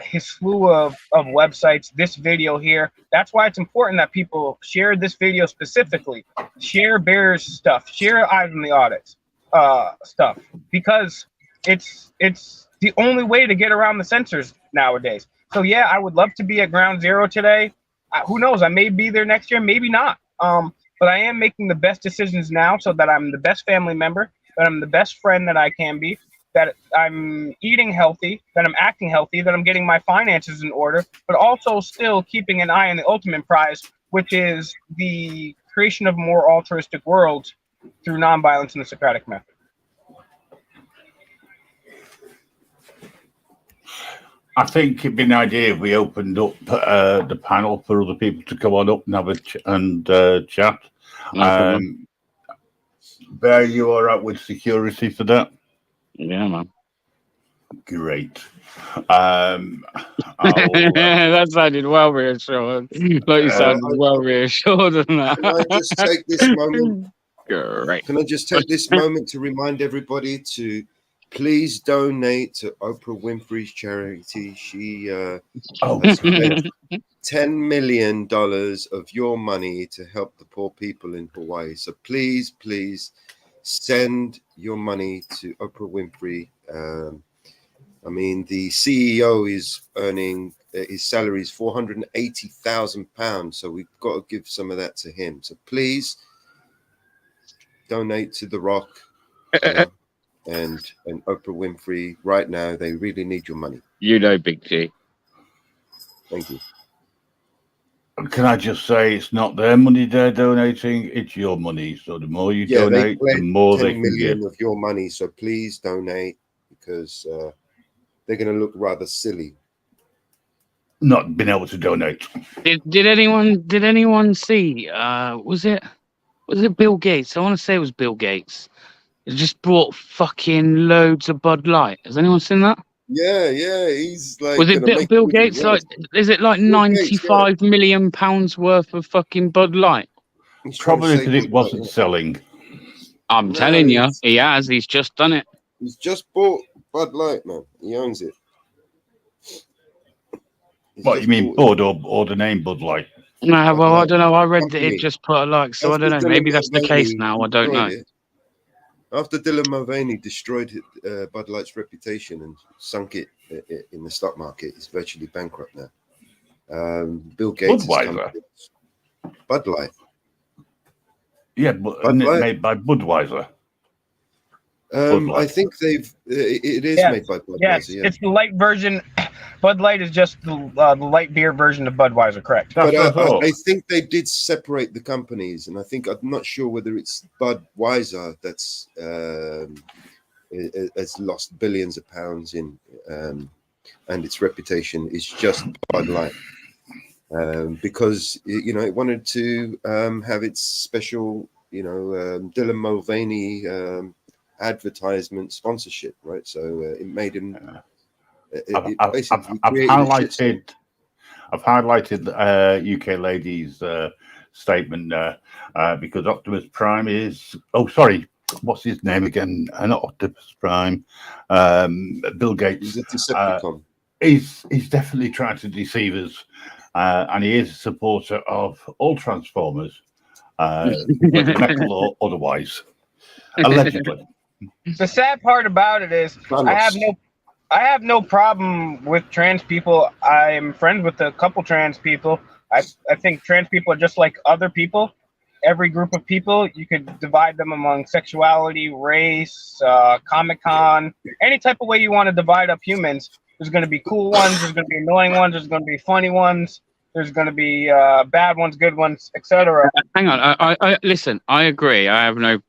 his slew of websites, this video here. That's why it's important that people share this video specifically, share Bear's stuff, share Eyes on the Audits stuff, because it's the only way to get around the censors nowadays. So yeah, I would love to be at Ground Zero today. Who knows? I may be there next year, maybe not. But I am making the best decisions now so that I'm the best family member, that I'm the best friend that I can be, that I'm eating healthy, that I'm acting healthy, that I'm getting my finances in order, but also still keeping an eye on the ultimate prize, which is the creation of a more altruistic world through nonviolence and the Socratic method. I think it'd be an idea if we opened up the panel for other people to come on up and have a chat. Bear, you all right with security for that? Yeah, man. Great. I'll, That sounded well reassured. Like you sounded well reassured on Can I that. just take this moment? Great. Can I just take this moment to remind everybody to please donate to Oprah Winfrey's charity? She has spent $10 million of your money to help the poor people in Hawaii. So please, please send your money to Oprah Winfrey. I mean, the CEO is earning his salary is £480,000. So we've got to give some of that to him. So please donate to The Rock and Oprah Winfrey right now. They really need your money. You know, Big G. Thank you. can I just say it's not their money they're donating, it's your money. So the more you donate, the more they 10 can give. million of your money. So please donate because they're going to look rather silly. Not being able to donate. Did anyone see? Was it Bill Gates? I want to say it was Bill Gates. It just brought fucking loads of Bud Light. Has anyone seen that? Yeah, he's like. Was it Bill Gates? Like, is it like £95 million worth of fucking Bud Light? Probably because it wasn't selling. I'm telling you, he has. He's just done it. He's just bought Bud Light, man. He owns it. What you mean, Bud or the name Bud Light? No, well, I don't know. I read that it just put a like, so I don't know. Maybe that's the case now. I don't know. After Dylan Mulvaney destroyed Bud Light's reputation and sunk it in the stock market, it's virtually bankrupt now. Bill Gates. Bud Light. Yeah, but made by Budweiser. I think it is made by Budweiser. Yes, it's the light version. Bud Light is just the light beer version of Budweiser, correct? But I think they did separate the companies, and I'm not sure whether it's Budweiser that's has lost billions of pounds in, and its reputation is just Bud Light, because it wanted to have its special, Dylan Mulvaney advertisement sponsorship, right? So it made him. I've highlighted UK lady's statement there because Optimus Prime is. Oh, sorry, what's his name again? Not Optimus Prime. Bill Gates. He's a Decepticon. He's definitely trying to deceive us, and he is a supporter of all Transformers, whether metal or otherwise, allegedly. The sad part about it is I have no problem with trans people. I'm friends with a couple trans people. I think trans people are just like other people. Every group of people, you could divide them among sexuality, race, Comic-Con, any type of way you want to divide up humans. There's going to be cool ones, there's going to be annoying ones, there's going to be funny ones, there's going to be bad ones, good ones, etc. Hang on, I listen, I agree. I have no,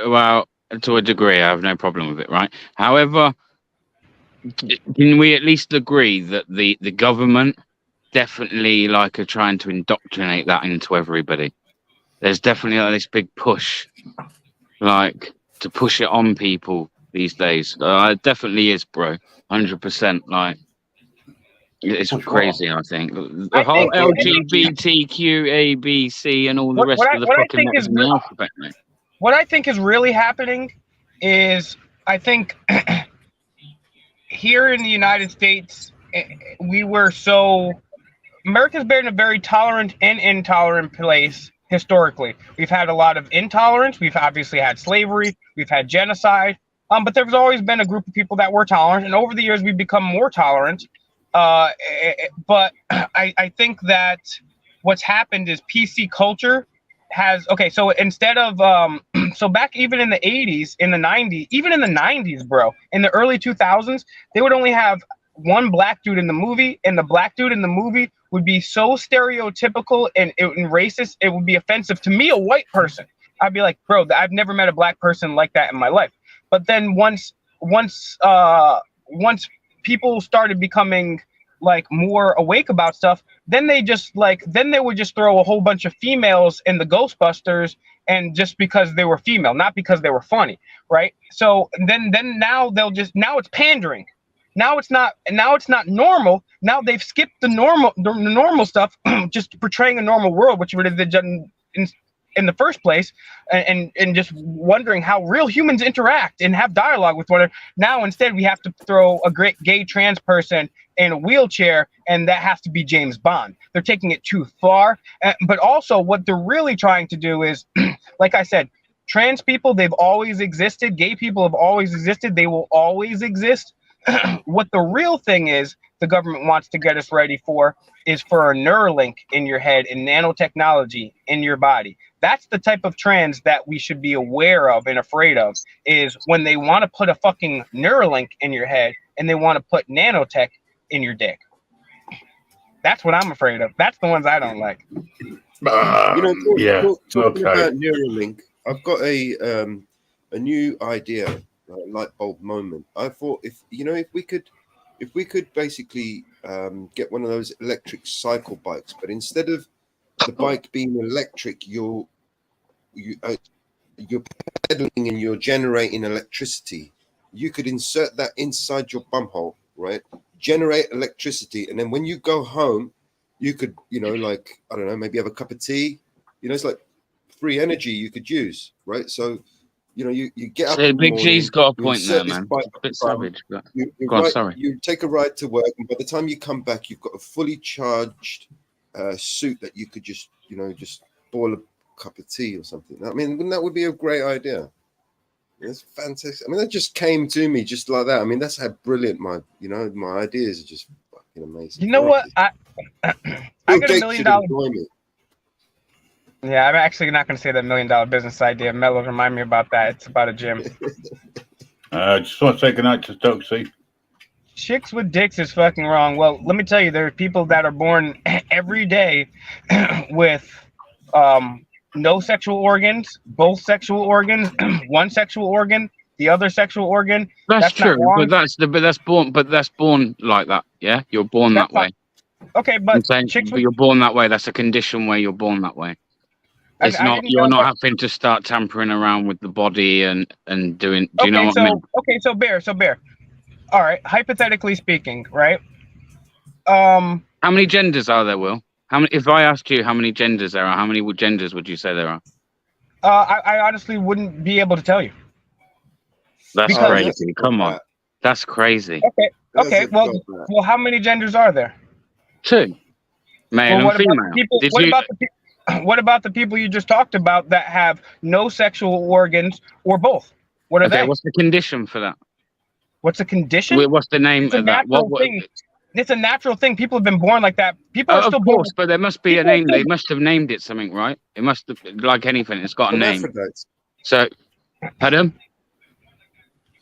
well, to a degree, I have no problem with it, right? However, can we at least agree that the government definitely are trying to indoctrinate that into everybody? There's definitely this big push, to push it on people these days. It definitely is, bro. 100%. It's crazy. I think the whole LGBTQ, A, B, C, and all the rest of the fucking letters in the alphabet, mate. What I think is really happening is, I think here in the United States, America's been a very tolerant and intolerant place historically. We've had a lot of intolerance. We've obviously had slavery. We've had genocide. But there's always been a group of people that were tolerant. And over the years, we've become more tolerant. But I think that what's happened is PC culture so instead of so back even in the 80s, in the 90s, even in the 90s, bro, in the early 2000s, they would only have one black dude in the movie, and the black dude in the movie would be so stereotypical and racist, it would be offensive to me, a white person. I'd be like, bro, I've never met a black person like that in my life. But then once people started becoming more awake about stuff, then they would just throw a whole bunch of females in the Ghostbusters, and just because they were female, not because they were funny, right? So then now now it's pandering. Now it's not normal. Now they've skipped the normal stuff, just portraying a normal world, which would have been done in the first place, and just wondering how real humans interact and have dialogue with one another. Now instead we have to throw a great gay trans person in a wheelchair, and that has to be James Bond. They're taking it too far. But also what they're really trying to do is, like I said, trans people, they've always existed. Gay people have always existed. They will always exist. What the real thing is the government wants to get us ready for is for a Neuralink in your head and nanotechnology in your body. That's the type of trends that we should be aware of and afraid of, is when they want to put a fucking Neuralink in your head and they want to put nanotech in your dick. That's what I'm afraid of. That's the ones I don't like. Talking about Neuralink, I've got a new idea, a light bulb moment. I thought if we could basically get one of those electric cycle bikes, but instead of the bike being electric, you're pedaling and you're generating electricity. You could insert that inside your bumhole, right? Generate electricity, and then when you go home, you could, like, I don't know, maybe have a cup of tea. It's like free energy you could use, right? So, you get up. So Big G's got a point there, man. It's a bit savage, but sorry. You take a ride to work, and by the time you come back, you've got a fully charged suit that you could just boil a cup of tea or something. I mean, that would be a great idea. It's fantastic. I mean, that just came to me just like that. I mean, that's how brilliant my ideas are, just fucking amazing. You know what? I got $1 million. Yeah, I'm actually not going to say that $1 million business idea. Mello, remind me about that. It's about a gym. Just want to say goodnight to Stokesy. Chicks with dicks is fucking wrong. Well, let me tell you, there are people that are born every day with no sexual organs, both sexual organs, one sexual organ, the other sexual organ. That's true, but that's born like that. Yeah, you're born that way. Okay, but you're born that way. That's a condition where you're born that way. It's you're not having to start tampering around with the body and doing. Do you know what I mean? Okay, so Bear. All right, hypothetically speaking, right? How many genders are there, Will? If I asked you how many genders there are, how many genders would you say there are? I honestly wouldn't be able to tell you. That's crazy. Come on, that's crazy. Okay. Well, how many genders are there? 2, male and female. What about the people you just talked about that have no sexual organs or both? What are they? What's the condition for that? What's the condition? What's the name of that? It's a natural thing. People have been born like that. People are still born. Of course, but there must be a name. They must have named it something, right? It must have, like anything, it's got a name. So, pardon?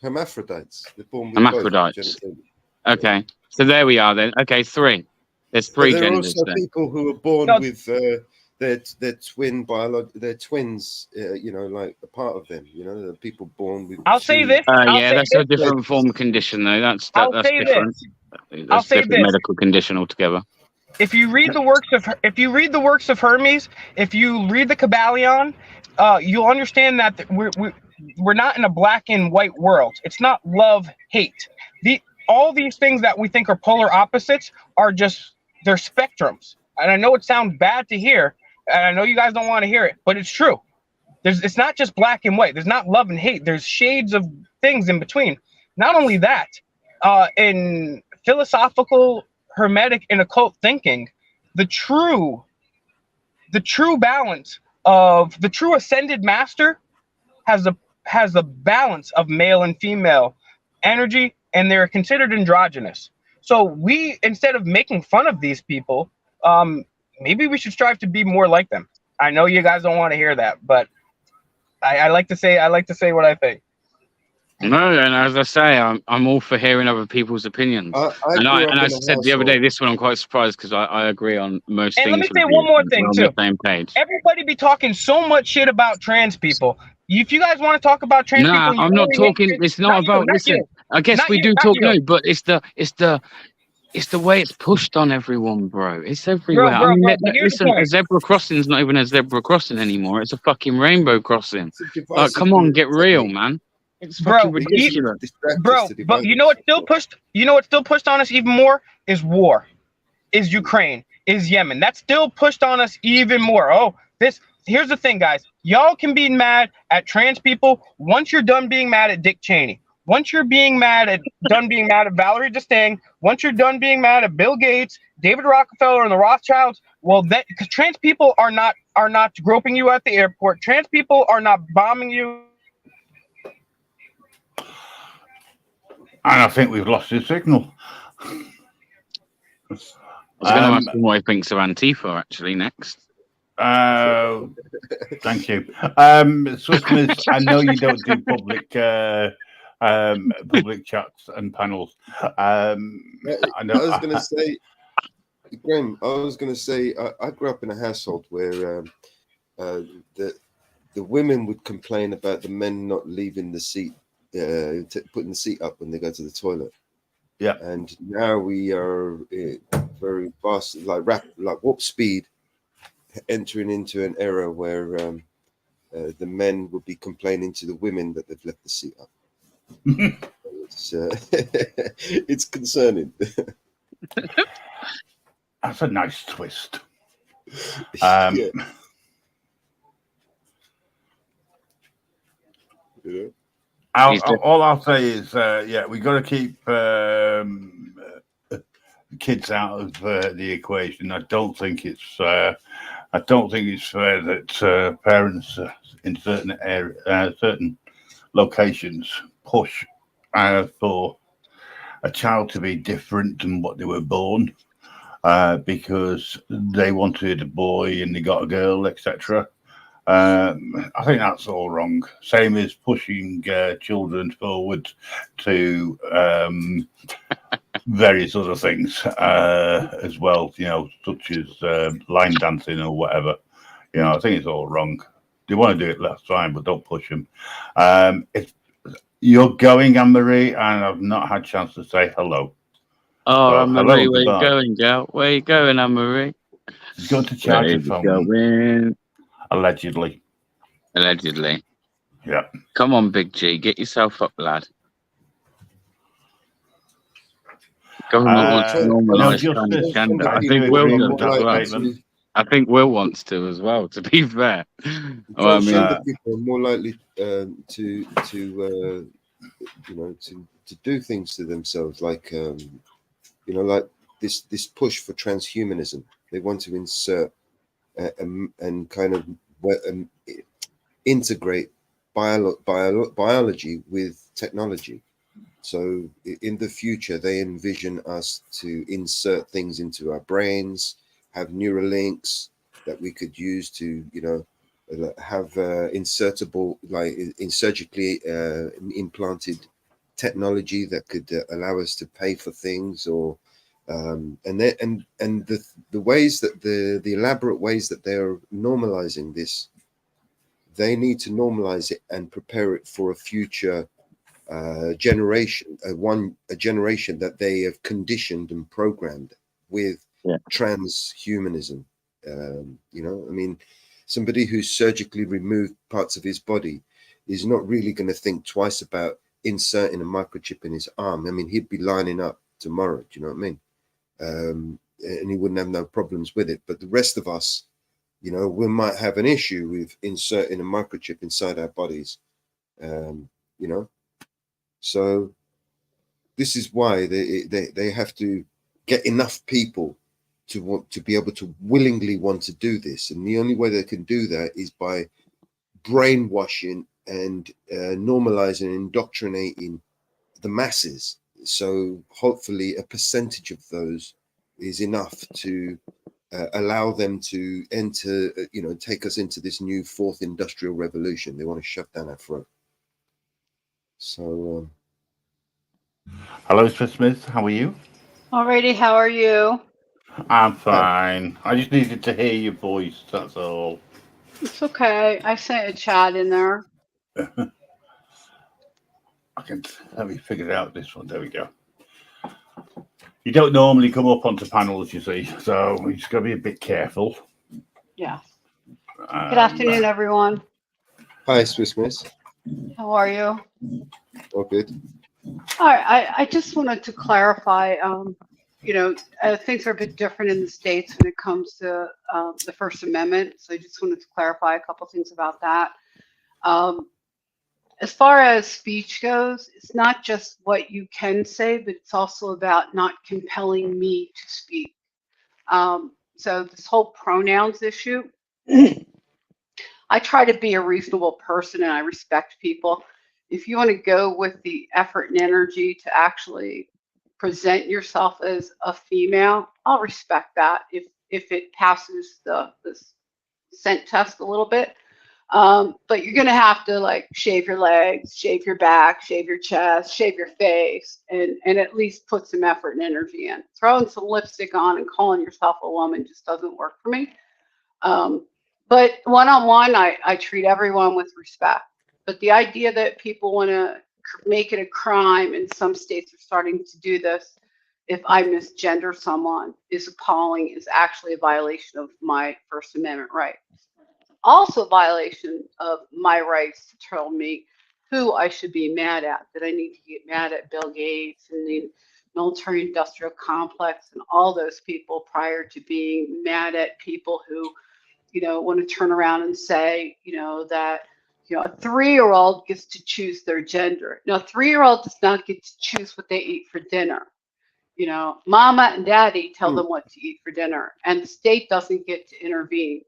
Hermaphrodites. They're born with hermaphrodites. Okay, so there we are then. Okay, 3. There's 3 genders. There are also people who are born with their twins. Like a part of them. The people born with. I'll say this. That's a different form of condition, though. That's different. That's a different medical condition altogether. If you read the works of Hermes, if you read the Kabbalion, you'll understand that we're not in a black and white world. It's not love, hate. All these things that we think are polar opposites are they're spectrums. And I know it sounds bad to hear, and I know you guys don't want to hear it, but it's true. It's not just black and white. There's not love and hate. There's shades of things in between. Not only that, in philosophical, hermetic, and occult thinking, the true balance of the true ascended master has a balance of male and female energy, and they're considered androgynous. So we, instead of making fun of these people, maybe we should strive to be more like them. I know you guys don't want to hear that, but I like to say what I think. No, and as I say, I'm all for hearing other people's opinions. And I said the other day, this one I'm quite surprised because I agree on most things. And let me say one more thing too. On the same page. Everybody be talking so much shit about trans people. If you guys want to talk about trans people, I'm not talking. It's not about. Listen, I guess we do talk. No, but it's the way it's pushed on everyone, bro. It's everywhere. Bro, listen, a zebra crossing is not even a zebra crossing anymore. It's a fucking rainbow crossing. Come on, get real, man. It's Bro, fucking Because ridiculous. distract bro, us to but divide you know what us. still pushed? You know what still pushed on us even more is war, is Ukraine, is Yemen. That still pushed on us even more. Oh, here's the thing, guys. Y'all can be mad at trans people once you're done being mad at Dick Cheney. Once you're done being mad at Valerie Destang, once you're done being mad at Bill Gates, David Rockefeller, and the Rothschilds, well, that because trans people are not groping you at the airport. Trans people are not bombing you. And I think we've lost his signal. I was going to ask him what he thinks of Antifa actually next. Thank you. Swiftness, I know you don't do public chats and panels. I know. I was going to say, Graham, I grew up in a household where the women would complain about the men not leaving the seat, putting the seat up when they go to the toilet. Yeah. And now we are very fast, like warp speed, entering into an era where the men would be complaining to the women that they've left the seat up. It's concerning. That's a nice twist. Yeah. All I'll say is, we got to keep kids out of the equation. I don't think it's fair that parents in certain locations push for a child to be different than what they were born because they wanted a boy and they got a girl, etc. I think that's all wrong. Same as pushing children forward to various other things as well, such as line dancing or whatever. I think it's all wrong. They want to do it, that's fine, but don't push them. You're going, Anne-Marie, and I've not had a chance to say hello. Oh, So, Anne-Marie, hello, where you goodbye. going, girl? Where you going, Anne-Marie? Go to charge your phone. Going? Allegedly. Allegedly. Yeah. Come on, Big G, get yourself up, lad. Government wants to normalise transgender. I think Will does as well. I think Will wants to as well. To be fair, Transgender people are more likely to do things to themselves, like like this push for transhumanism. They want to insert and kind of integrate biology with technology. So in the future, they envision us to insert things into our brains, have Neuralinks that we could use to, have insertable, like surgically implanted technology that could allow us to pay for things, or and the ways that the elaborate ways that they're normalizing this, they need to normalize it and prepare it for a future generation, a generation that they have conditioned and programmed with transhumanism. Somebody who's surgically removed parts of his body is not really going to think twice about inserting a microchip in his arm. I mean, he'd be lining up tomorrow. Do you know what I mean? And he wouldn't have no problems with it. But the rest of us, we might have an issue with inserting a microchip inside our bodies. So this is why they have to get enough people to want to be able to willingly want to do this, and the only way they can do that is by brainwashing and normalizing and indoctrinating the masses. So hopefully a percentage of those is enough to allow them to enter, take us into this new fourth industrial revolution. They want to shut down our throat. So hello, Mr. Smith, how are you? Alrighty, how are you? I'm fine. I just needed to hear your voice, that's all. It's okay. I sent a chat in there. Let me figure out this one. There we go. You don't normally come up onto panels, you see, so you just got to be a bit careful. Yeah. Good afternoon, everyone. hi, Swiss Miss. How are you? All good. All right, I just wanted to clarify, things are a bit different in the States when it comes to the First Amendment. So I just wanted to clarify a couple things about that. Um, as far as speech goes, it's not just what you can say, but it's also about not compelling me to speak. So this whole pronouns issue, I try to be a reasonable person and I respect people. If you want to go with the effort and energy to actually present yourself as a female, I'll respect that if it passes the scent test a little bit. But you're gonna have to like shave your legs, shave your back, shave your chest, shave your face, and at least put some effort and energy in. Throwing some lipstick on and calling yourself a woman just doesn't work for me. But one-on-one, I treat everyone with respect. But the idea that people want to make it a crime, and some states are starting to do this, if I misgender someone, is appalling, is actually a violation of my First Amendment rights. Also a violation of my rights to tell me who I should be mad at, that I need to get mad at Bill Gates and the military industrial complex and all those people prior to being mad at people who want to turn around and say, that, a 3-year-old gets to choose their gender. Now, a 3-year-old does not get to choose what they eat for dinner. Mama and daddy tell them what to eat for dinner, and the state doesn't get to intervene,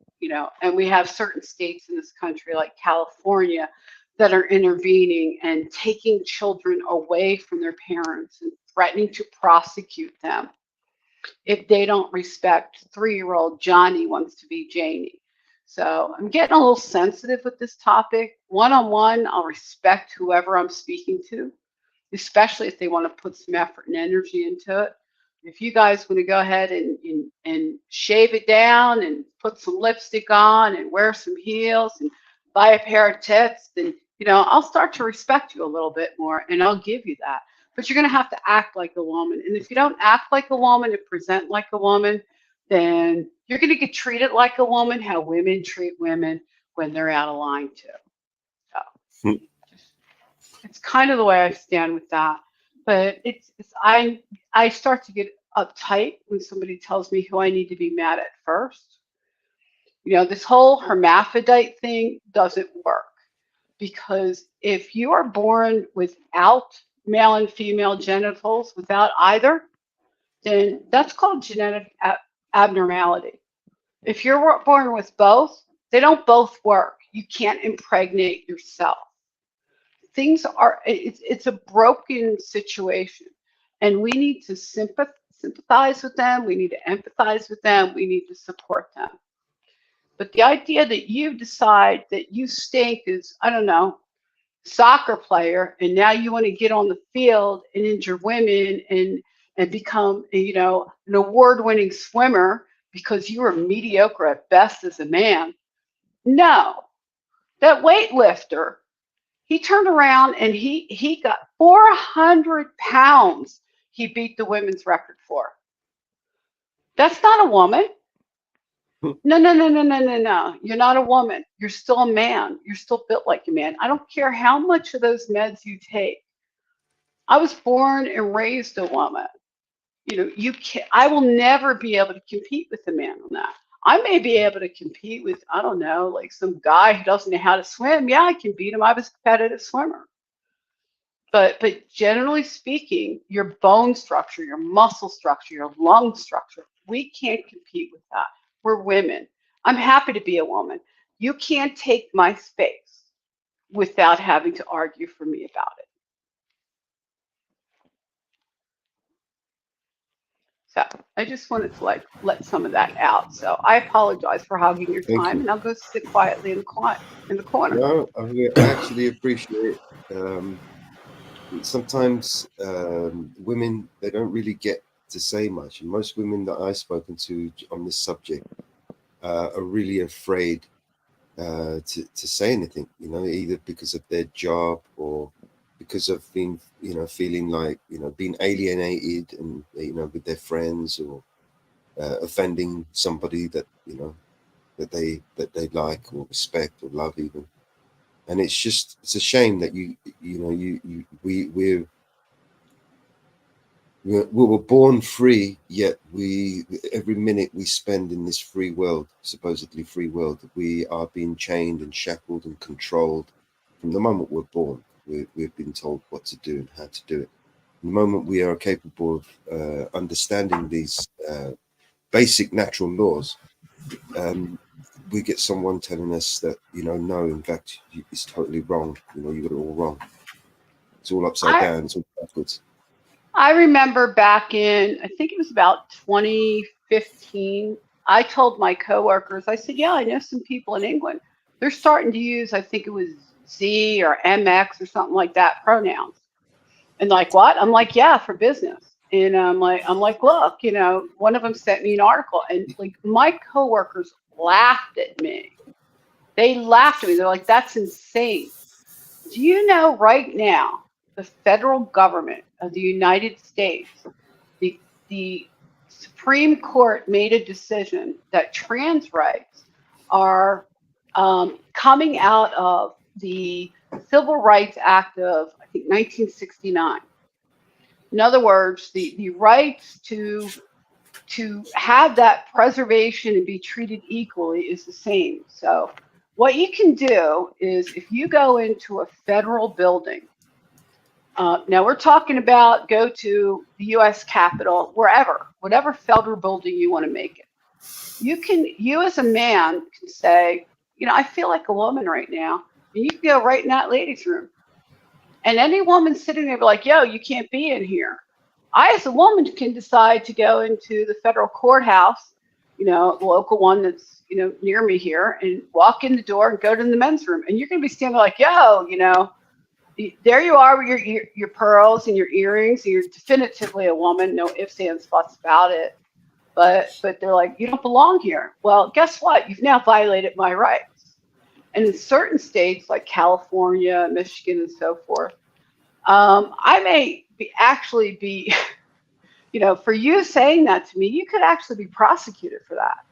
and we have certain states in this country like California that are intervening and taking children away from their parents and threatening to prosecute them if they don't respect 3-year-old Johnny wants to be Janie. So I'm getting a little sensitive with this topic. One-on-one, I'll respect whoever I'm speaking to, especially if they want to put some effort and energy into it. If you guys want to go ahead and shave it down and put some lipstick on and wear some heels and buy a pair of tits, then, I'll start to respect you a little bit more and I'll give you that. But you're going to have to act like a woman. And if you don't act like a woman and present like a woman, then you're going to get treated like a woman, how women treat women when they're out of line too. So it's kind of the way I stand with that. But I start to get uptight when somebody tells me who I need to be mad at first. This whole hermaphrodite thing doesn't work, because if you are born without male and female genitals, without either, then that's called genetic abnormality. If you're born with both, they don't both work. You can't impregnate yourself. It's a broken situation, and we need to sympathize with them. We need to empathize with them. We need to support them. But the idea that you decide that you stink as, I don't know, soccer player, and now you want to get on the field and injure women and become, an award-winning swimmer because you were mediocre at best as a man. No, that weightlifter, he turned around and he got 400 pounds he beat the women's record for. That's not a woman. No. You're not a woman. You're still a man. You're still built like a man. I don't care how much of those meds you take. I was born and raised a woman. I will never be able to compete with a man on that. I may be able to compete with, I don't know, like some guy who doesn't know how to swim. Yeah, I can beat him. I was a competitive swimmer. But generally speaking, your bone structure, your muscle structure, your lung structure, we can't compete with that. We're women. I'm happy to be a woman. You can't take my space without having to argue for me about it. So I just wanted to let some of that out. So I apologize for hogging your time, and I'll go sit quietly in the corner. No, I actually appreciate it. Sometimes women, they don't really get to say much, and most women that I've spoken to on this subject are really afraid to say anything, either because of their job or because of being, feeling like, being alienated and, with their friends, or offending somebody that, that they like or respect or love even. And it's a shame that we were born free, yet every minute we spend in this free world, supposedly free world, we are being chained and shackled and controlled from the moment we're born. We've been told what to do and how to do it. The moment we are capable of understanding these basic natural laws, we get someone telling us that, no, in fact, it's totally wrong. You got it all wrong. It's all upside down. It's all backwards. I remember back in, I think it was about 2015, I told my coworkers, I said, yeah, I know some people in England. They're starting to use, I think it was Z or MX or something like that, pronouns. And like, what? I'm like, yeah, for business. And I'm like, look, one of them sent me an article, and like my coworkers laughed at me. They laughed at me. They're like, that's insane. Do you know right now, the federal government of the United States, the Supreme Court made a decision that trans rights are coming out of the Civil Rights Act of, I think, 1969. In other words, the rights to have that preservation and be treated equally is the same. So what you can do is, if you go into a federal building, now we're talking about go to the U.S. Capitol, whatever federal building you want to make it. You as a man can say, I feel like a woman right now. And you can go right in that ladies' room. And any woman sitting there be like, yo, you can't be in here. I, as a woman, can decide to go into the federal courthouse, the local one that's, near me here, and walk in the door and go to the men's room. And you're going to be standing like, yo, there you are with your pearls and your earrings. And you're definitively a woman, no ifs, ands, buts about it. But they're like, you don't belong here. Well, guess what? You've now violated my rights. And in certain states like California, Michigan, and so forth, I may actually be, for you saying that to me, you could actually be prosecuted for that.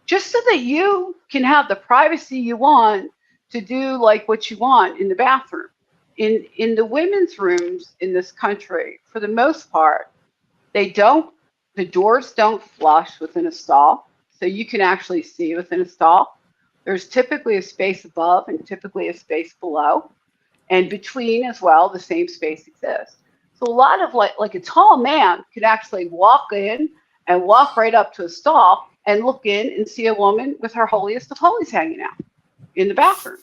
Just so that you can have the privacy you want to do like what you want in the bathroom. In the women's rooms in this country, for the most part, the doors don't flush within a stall, so you can actually see within a stall. There's typically a space above and typically a space below, and between as well, the same space exists. So a lot of like a tall man could actually walk in and walk right up to a stall and look in and see a woman with her holiest of holies hanging out in the bathroom.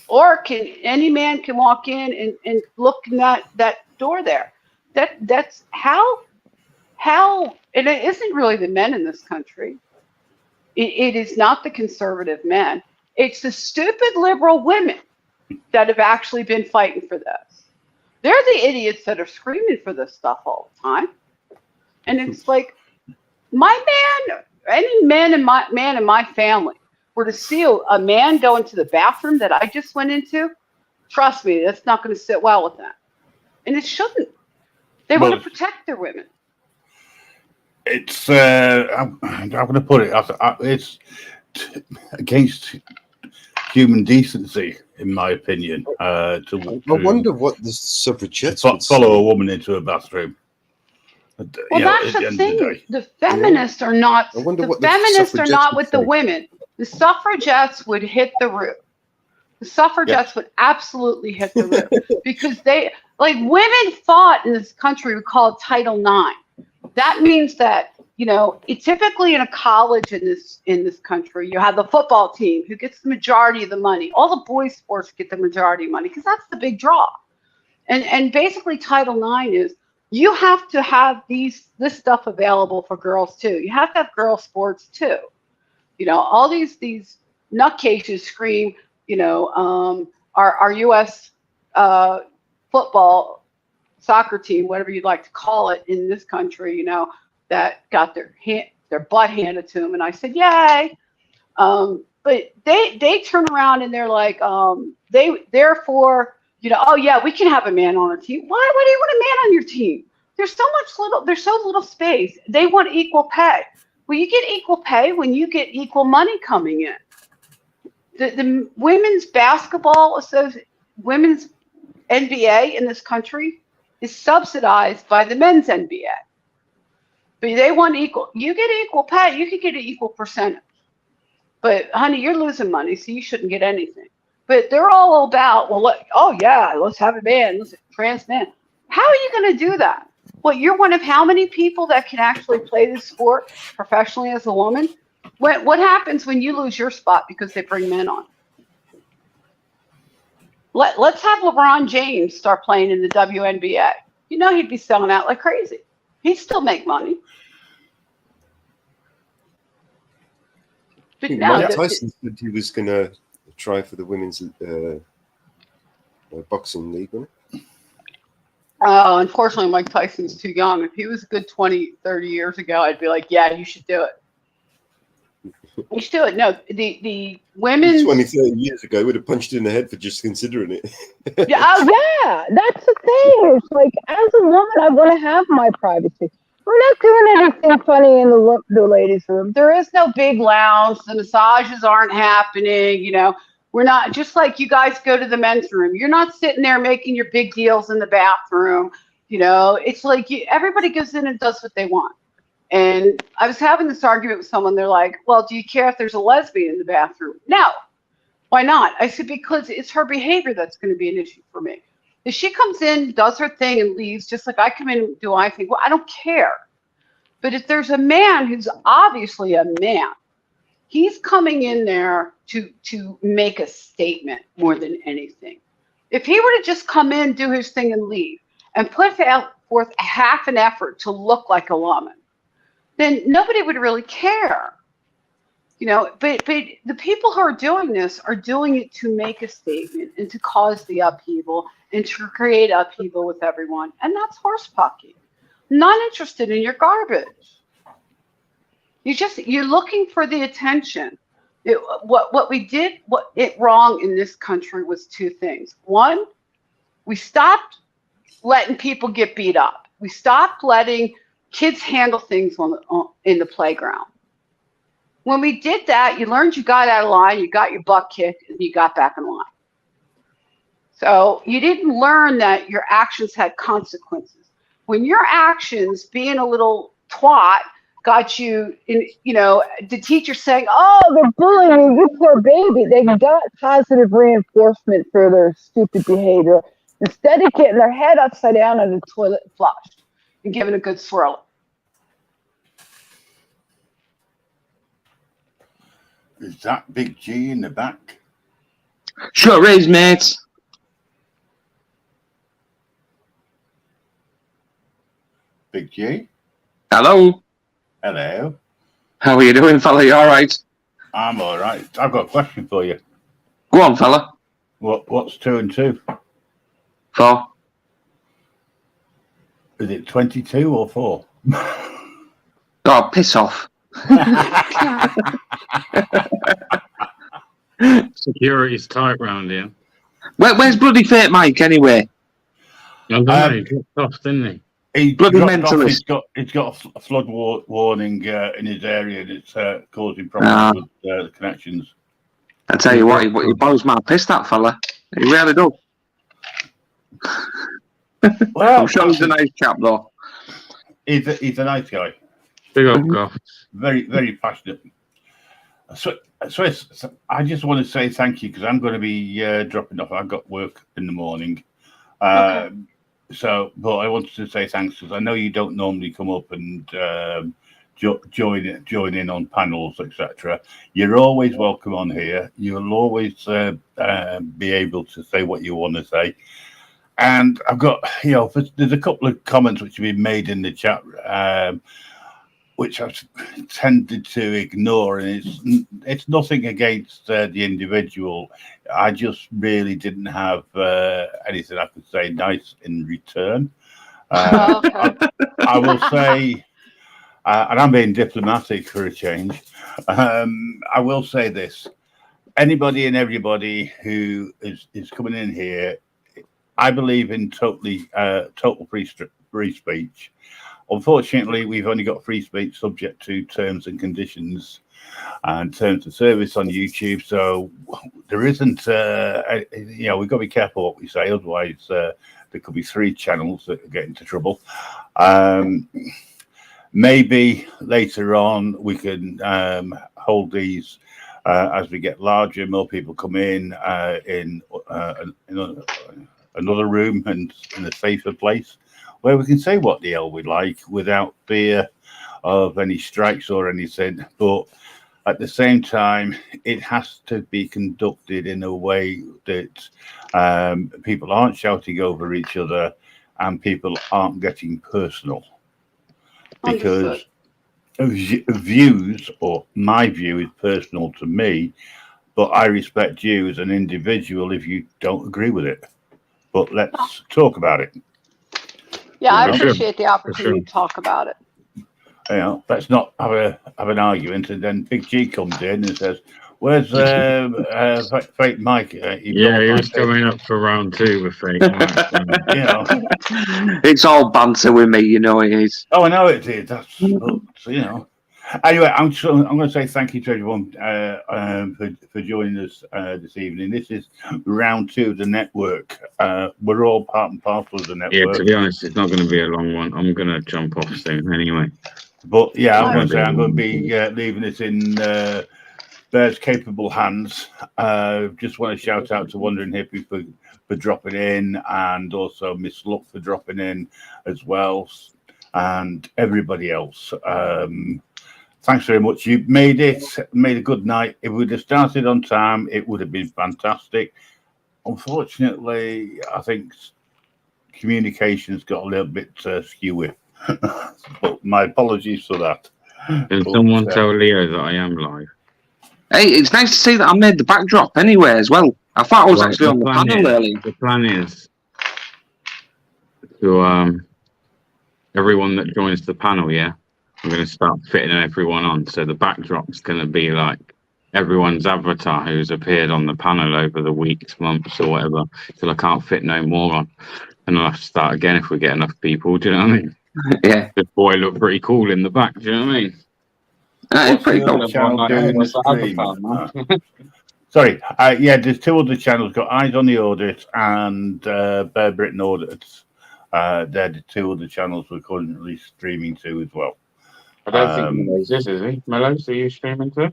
Or any man can walk in and look in that door there. That's how, and it isn't really the men in this country. It is not the conservative men. It's the stupid liberal women that have actually been fighting for this. They're the idiots that are screaming for this stuff all the time. And it's like, any man in my family were to see a man go into the bathroom that I just went into, trust me, that's not going to sit well with them. And it shouldn't. They want to protect their women. It's I'm going to put it. It's against human decency, in my opinion. I wonder what the suffragettes follow a woman into a bathroom. Well, that's the thing. The feminists are not. The feminists are not with the women. The suffragettes would hit the roof. The suffragettes would absolutely hit the roof because women fought in this country. We call it Title IX. That means that, typically in a college in this country, you have the football team who gets the majority of the money. All the boys' sports get the majority of money because that's the big draw. And basically Title IX is you have to have this stuff available for girls too. You have to have girl sports too. All these nutcases scream, our U.S. Football soccer team, whatever you'd like to call it in this country, that got their butt handed to them. And I said, yay. But they turn around and they're like, therefore, oh yeah, we can have a man on our team. Why do you want a man on your team? There's so little space. They want equal pay. Well, you get equal pay when you get equal money coming in. The women's basketball women's NBA in this country is subsidized by the men's NBA. But they want equal. You get equal pay. You could get an equal percentage. But honey, you're losing money, so you shouldn't get anything. But they're all about, well, oh yeah, let's have a man, let's trans men. How are you going to do that? Well, you're one of how many people that can actually play this sport professionally as a woman? What happens when you lose your spot because they bring men on? Let's have LeBron James start playing in the WNBA. You know he'd be selling out like crazy. He'd still make money. But now Mike Tyson said he was going to try for the women's boxing league, wasn't it? Unfortunately, Mike Tyson's too young. If he was a good 20, 30 years ago, I'd be like, yeah, you should do it. You should do it. No, the women's 20, 30 years ago, would have punched you in the head for just considering it. Yeah, that's the thing. It's like, as a woman, I want to have my privacy. We're not doing anything funny in the ladies' room. There is no big lounge. The massages aren't happening. You know, we're not, just like you guys go to the men's room. You're not sitting there making your big deals in the bathroom. You know, it's like everybody goes in and does what they want. And I was having this argument with someone. They're like, well, do you care if there's a lesbian in the bathroom? No. Why not? I said, because it's her behavior that's going to be an issue for me. If she comes in, does her thing, and leaves, just like I come in and do my thing, well, I don't care. But if there's a man who's obviously a man, he's coming in there to make a statement more than anything. If he were to just come in, do his thing, and leave, and put forth half an effort to look like a woman, then nobody would really care. You know, but the people who are doing this are doing it to make a statement and to cause the upheaval and to create upheaval with everyone. And that's horse pucky. Not interested in your garbage. You're looking for the attention. What we did wrong in this country was two things. One, we stopped letting people get beat up. We stopped letting kids handle things in the playground. When we did that, you learned you got out of line, you got your butt kicked, and you got back in line. So you didn't learn that your actions had consequences. When your actions, being a little twat, got you in, you know, the teacher saying, oh, they're bullying you, you poor baby. They got positive reinforcement for their stupid behavior instead of getting their head upside down in the toilet and flushed and giving a good swirl. Is that Big G in the back? Sure is, mate. Big G? Hello. Hello. How are you doing, fella? You all right? I'm all right. I've got a question for you. Go on, fella. What's 2 and 2? 4. Is it 22 or 4? Oh, piss off. Security's tight round here. Where's bloody Fake Mike, anyway? I don't know, he dropped off, didn't he? He Bloody dropped off. mentalist. He's got a flood warning in his area, and it's causing problems with the connections. I tell you what, he blows my piss, that fella. He really does. Well, I'm sure he's a nice chap, though. He's a nice guy. Big up, Goff. Very, very passionate. So I just want to say thank you because I'm going to be dropping off. I've got work in the morning. Okay. But I wanted to say thanks because I know you don't normally come up and join in on panels, etc. You're always welcome on here. You'll always be able to say what you want to say. And I've got, there's a couple of comments which have been made in the chat, which I've tended to ignore, and it's nothing against the individual. I just really didn't have anything I could say nice in return. Okay. I will say, and I'm being diplomatic for a change, I will say this. Anybody and everybody who is coming in here, I believe in total free speech. Unfortunately, we've only got free speech subject to terms and conditions. and terms of service on YouTube. So there isn't, we've got to be careful what we say, otherwise there could be 3 channels that get into trouble. Maybe later on we can hold these as we get larger, more people come in another room and in a safer place where we can say what the hell we like without fear of any strikes or anything. But at the same time, it has to be conducted in a way that people aren't shouting over each other and people aren't getting personal. Because views, or my view, is personal to me, but I respect you as an individual if you don't agree with it. But let's talk about it. Yeah, I For sure. appreciate the opportunity to talk about it. You know, let's not have an argument, and then Big G comes in and says, "Where's Fake Mike?" He was coming up for round 2 with Fake Mike. You know. It's all banter with me, you know it is. Oh, I know it is. That's Anyway, I'm going to say thank you to everyone for joining us this evening. This is round 2 of the network. We're all part and parcel of the network. Yeah, to be honest, it's not going to be a long one. I'm going to jump off soon anyway. But yeah, I'm going to say I'm going to be leaving it in Bear's capable hands. Just want to shout out to Wandering Hippie for dropping in, and also Miss Luck for dropping in as well, and everybody else. Thanks very much. You made a good night. If we'd have started on time, it would have been fantastic. Unfortunately, I think communication's got a little bit skewy. But my apologies for that. Can someone tell Leo that I am live? Hey, it's nice to see that I made the backdrop anyway as well. I thought I was actually on the panel earlier. The plan is to everyone that joins the panel, yeah, I'm going to start fitting everyone on. So the backdrop's going to be like everyone's avatar who's appeared on the panel over the weeks, months, or whatever, till I can't fit no more on. And I'll have to start again if we get enough people. Do you know what I mean? Yeah. The boy looked pretty cool in the back. Do you know what I mean? It's pretty cool. Sorry, there's 2 other channels. Got Eyes on the Audit and Bear Britain Audits. They're the 2 other channels we're currently streaming to as well. I don't think Mellows is he? Mellows, are you streaming to?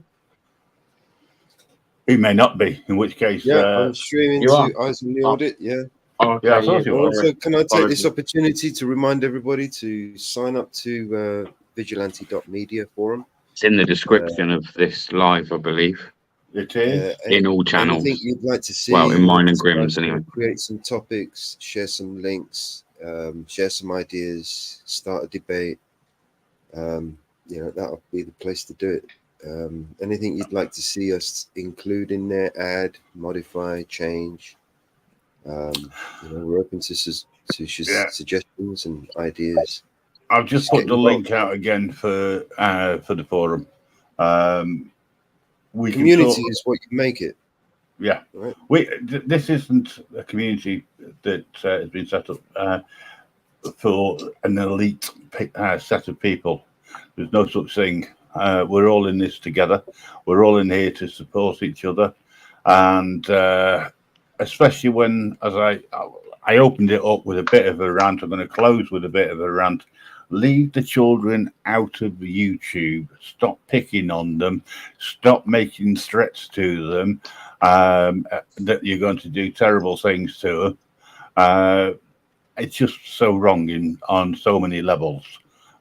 It may not be, in which case... I'm streaming to Eyes on the Audit, yeah. Oh, okay, yeah, I thought you were. Also, can I take this opportunity to remind everybody to sign up to vigilante.media forum? It's in the description of this live, I believe. It is. In all channels. Anything you'd like to see? Well, in mine and Grimm's anyway. Create some topics, share some links, share some ideas, start a debate. That'll be the place to do it. Anything you'd like to see us include in there, add, modify, change. We're open to suggestions and ideas. I've just put the link out again for the forum. Community is what you make it. Yeah, right. This isn't a community that has been set up for an elite set of people. There's no such thing. We're all in this together. We're all in here to support each other, and especially when, as I opened it up with a bit of a rant, I'm going to close with a bit of a rant. Leave the children out of YouTube. Stop picking on them. Stop making threats to them that you're going to do terrible things to them. It's just so wrong on so many levels.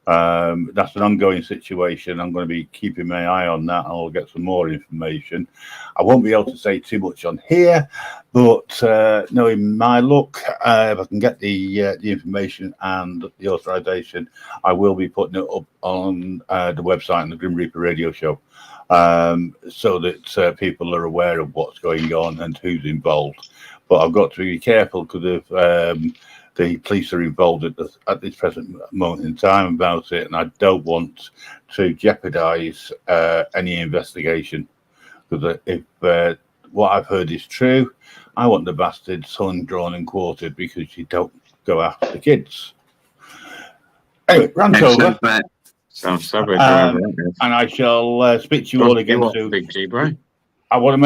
That's an ongoing situation. I'm going to be keeping my eye on that. I'll get some more information. I won't be able to say too much on here, but knowing my luck, if I can get the information and the authorization, I will be putting it up on the website and the Grim Reaper radio show, so that people are aware of what's going on and who's involved. But I've got to be careful because of the police are involved at this present moment in time about it, and I don't want to jeopardize any investigation, because if what I've heard is true, I want the bastards hung, drawn and quartered, because you don't go after the kids. Anyway, rant over. Sounds savage. Whatever that is. And I shall speak to you all again soon. Big G, bro. I want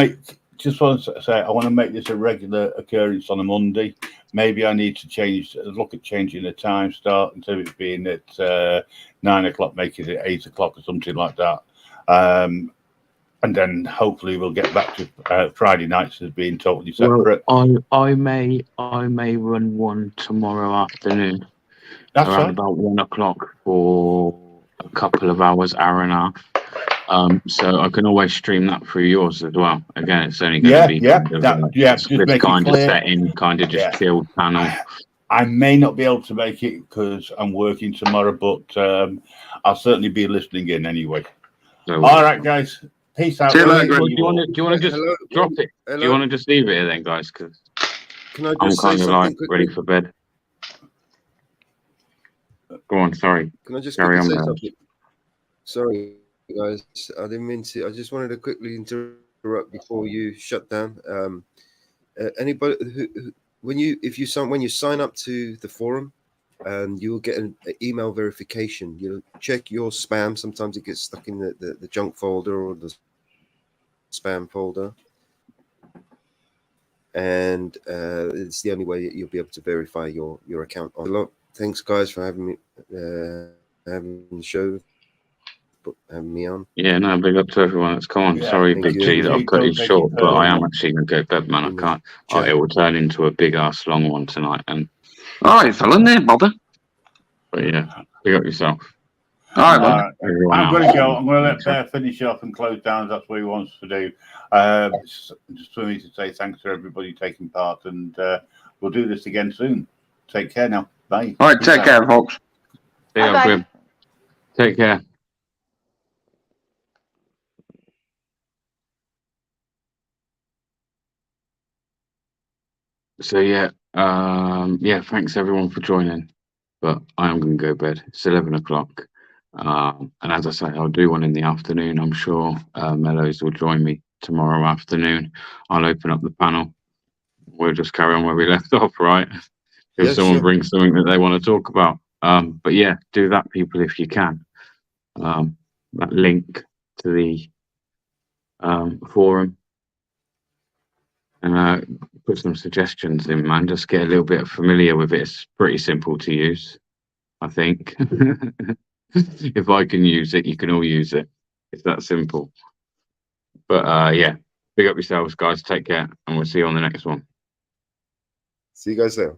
to say, I want to make this a regular occurrence on a Monday. Maybe I need to look at changing the time start instead of it being at 9 o'clock, make it at 8 o'clock or something like that. And then hopefully we'll get back to Friday nights as being totally separate. Well, I may run one tomorrow afternoon. That's around fine. about 1 o'clock for a couple of hours, hour and a half. So I can always stream that through yours as well. Again, it's only going to be just make it kind of clear. setting, kind of just chilled panel. I may not be able to make it because I'm working tomorrow, but I'll certainly be listening in anyway. So, All right, guys. Peace out. See you later. do you want to just Hello? drop it? Hello? Do you want to just leave it here then, guys? Because Can I I'm just say kind of something like quickly? ready for bed. Go on, sorry. Can I just Carry quickly on, say man. something? Sorry, guys. I didn't mean to. I just wanted to quickly interrupt before you shut down. Anybody when you sign up to the forum, you'll get an email verification. You'll check your spam. Sometimes it gets stuck in the junk folder or the spam folder. And it's the only way that you'll be able to verify your account. Thanks, guys, for having me having the show, having me on. Yeah, no, big up to everyone that's come on. Yeah, Sorry, thank Big you. G, that I've cut Don't it take short, it but I am personal. actually going to go to bed, man. I In the can't. chat. It will turn into a big ass long one tonight. And All right, fella, no bother. but yeah, big up yourself. All right, All man. right. Everyone I'm else. going to go. I'm going to let Bear finish off and close down. That's what he wants to do. Just for me to say thanks to everybody taking part, and we'll do this again soon. Take care now. Bye. All right, Peace take out. care, folks. See you, Bye-bye. Grim. Take care. So yeah, thanks everyone for joining. But I am going to go to bed. It's 11 o'clock. And as I say, I'll do one in the afternoon. I'm sure Mellows will join me tomorrow afternoon. I'll open up the panel. We'll just carry on where we left off, right? If Yeah, someone sure. brings something that they want to talk about. But yeah, do that, people, if you can. That link to the forum. And put some suggestions in, man. Just get a little bit familiar with it. It's pretty simple to use, I think. If I can use it, you can all use it. It's that simple. But yeah, big up yourselves, guys. Take care, and we'll see you on the next one. See you guys there.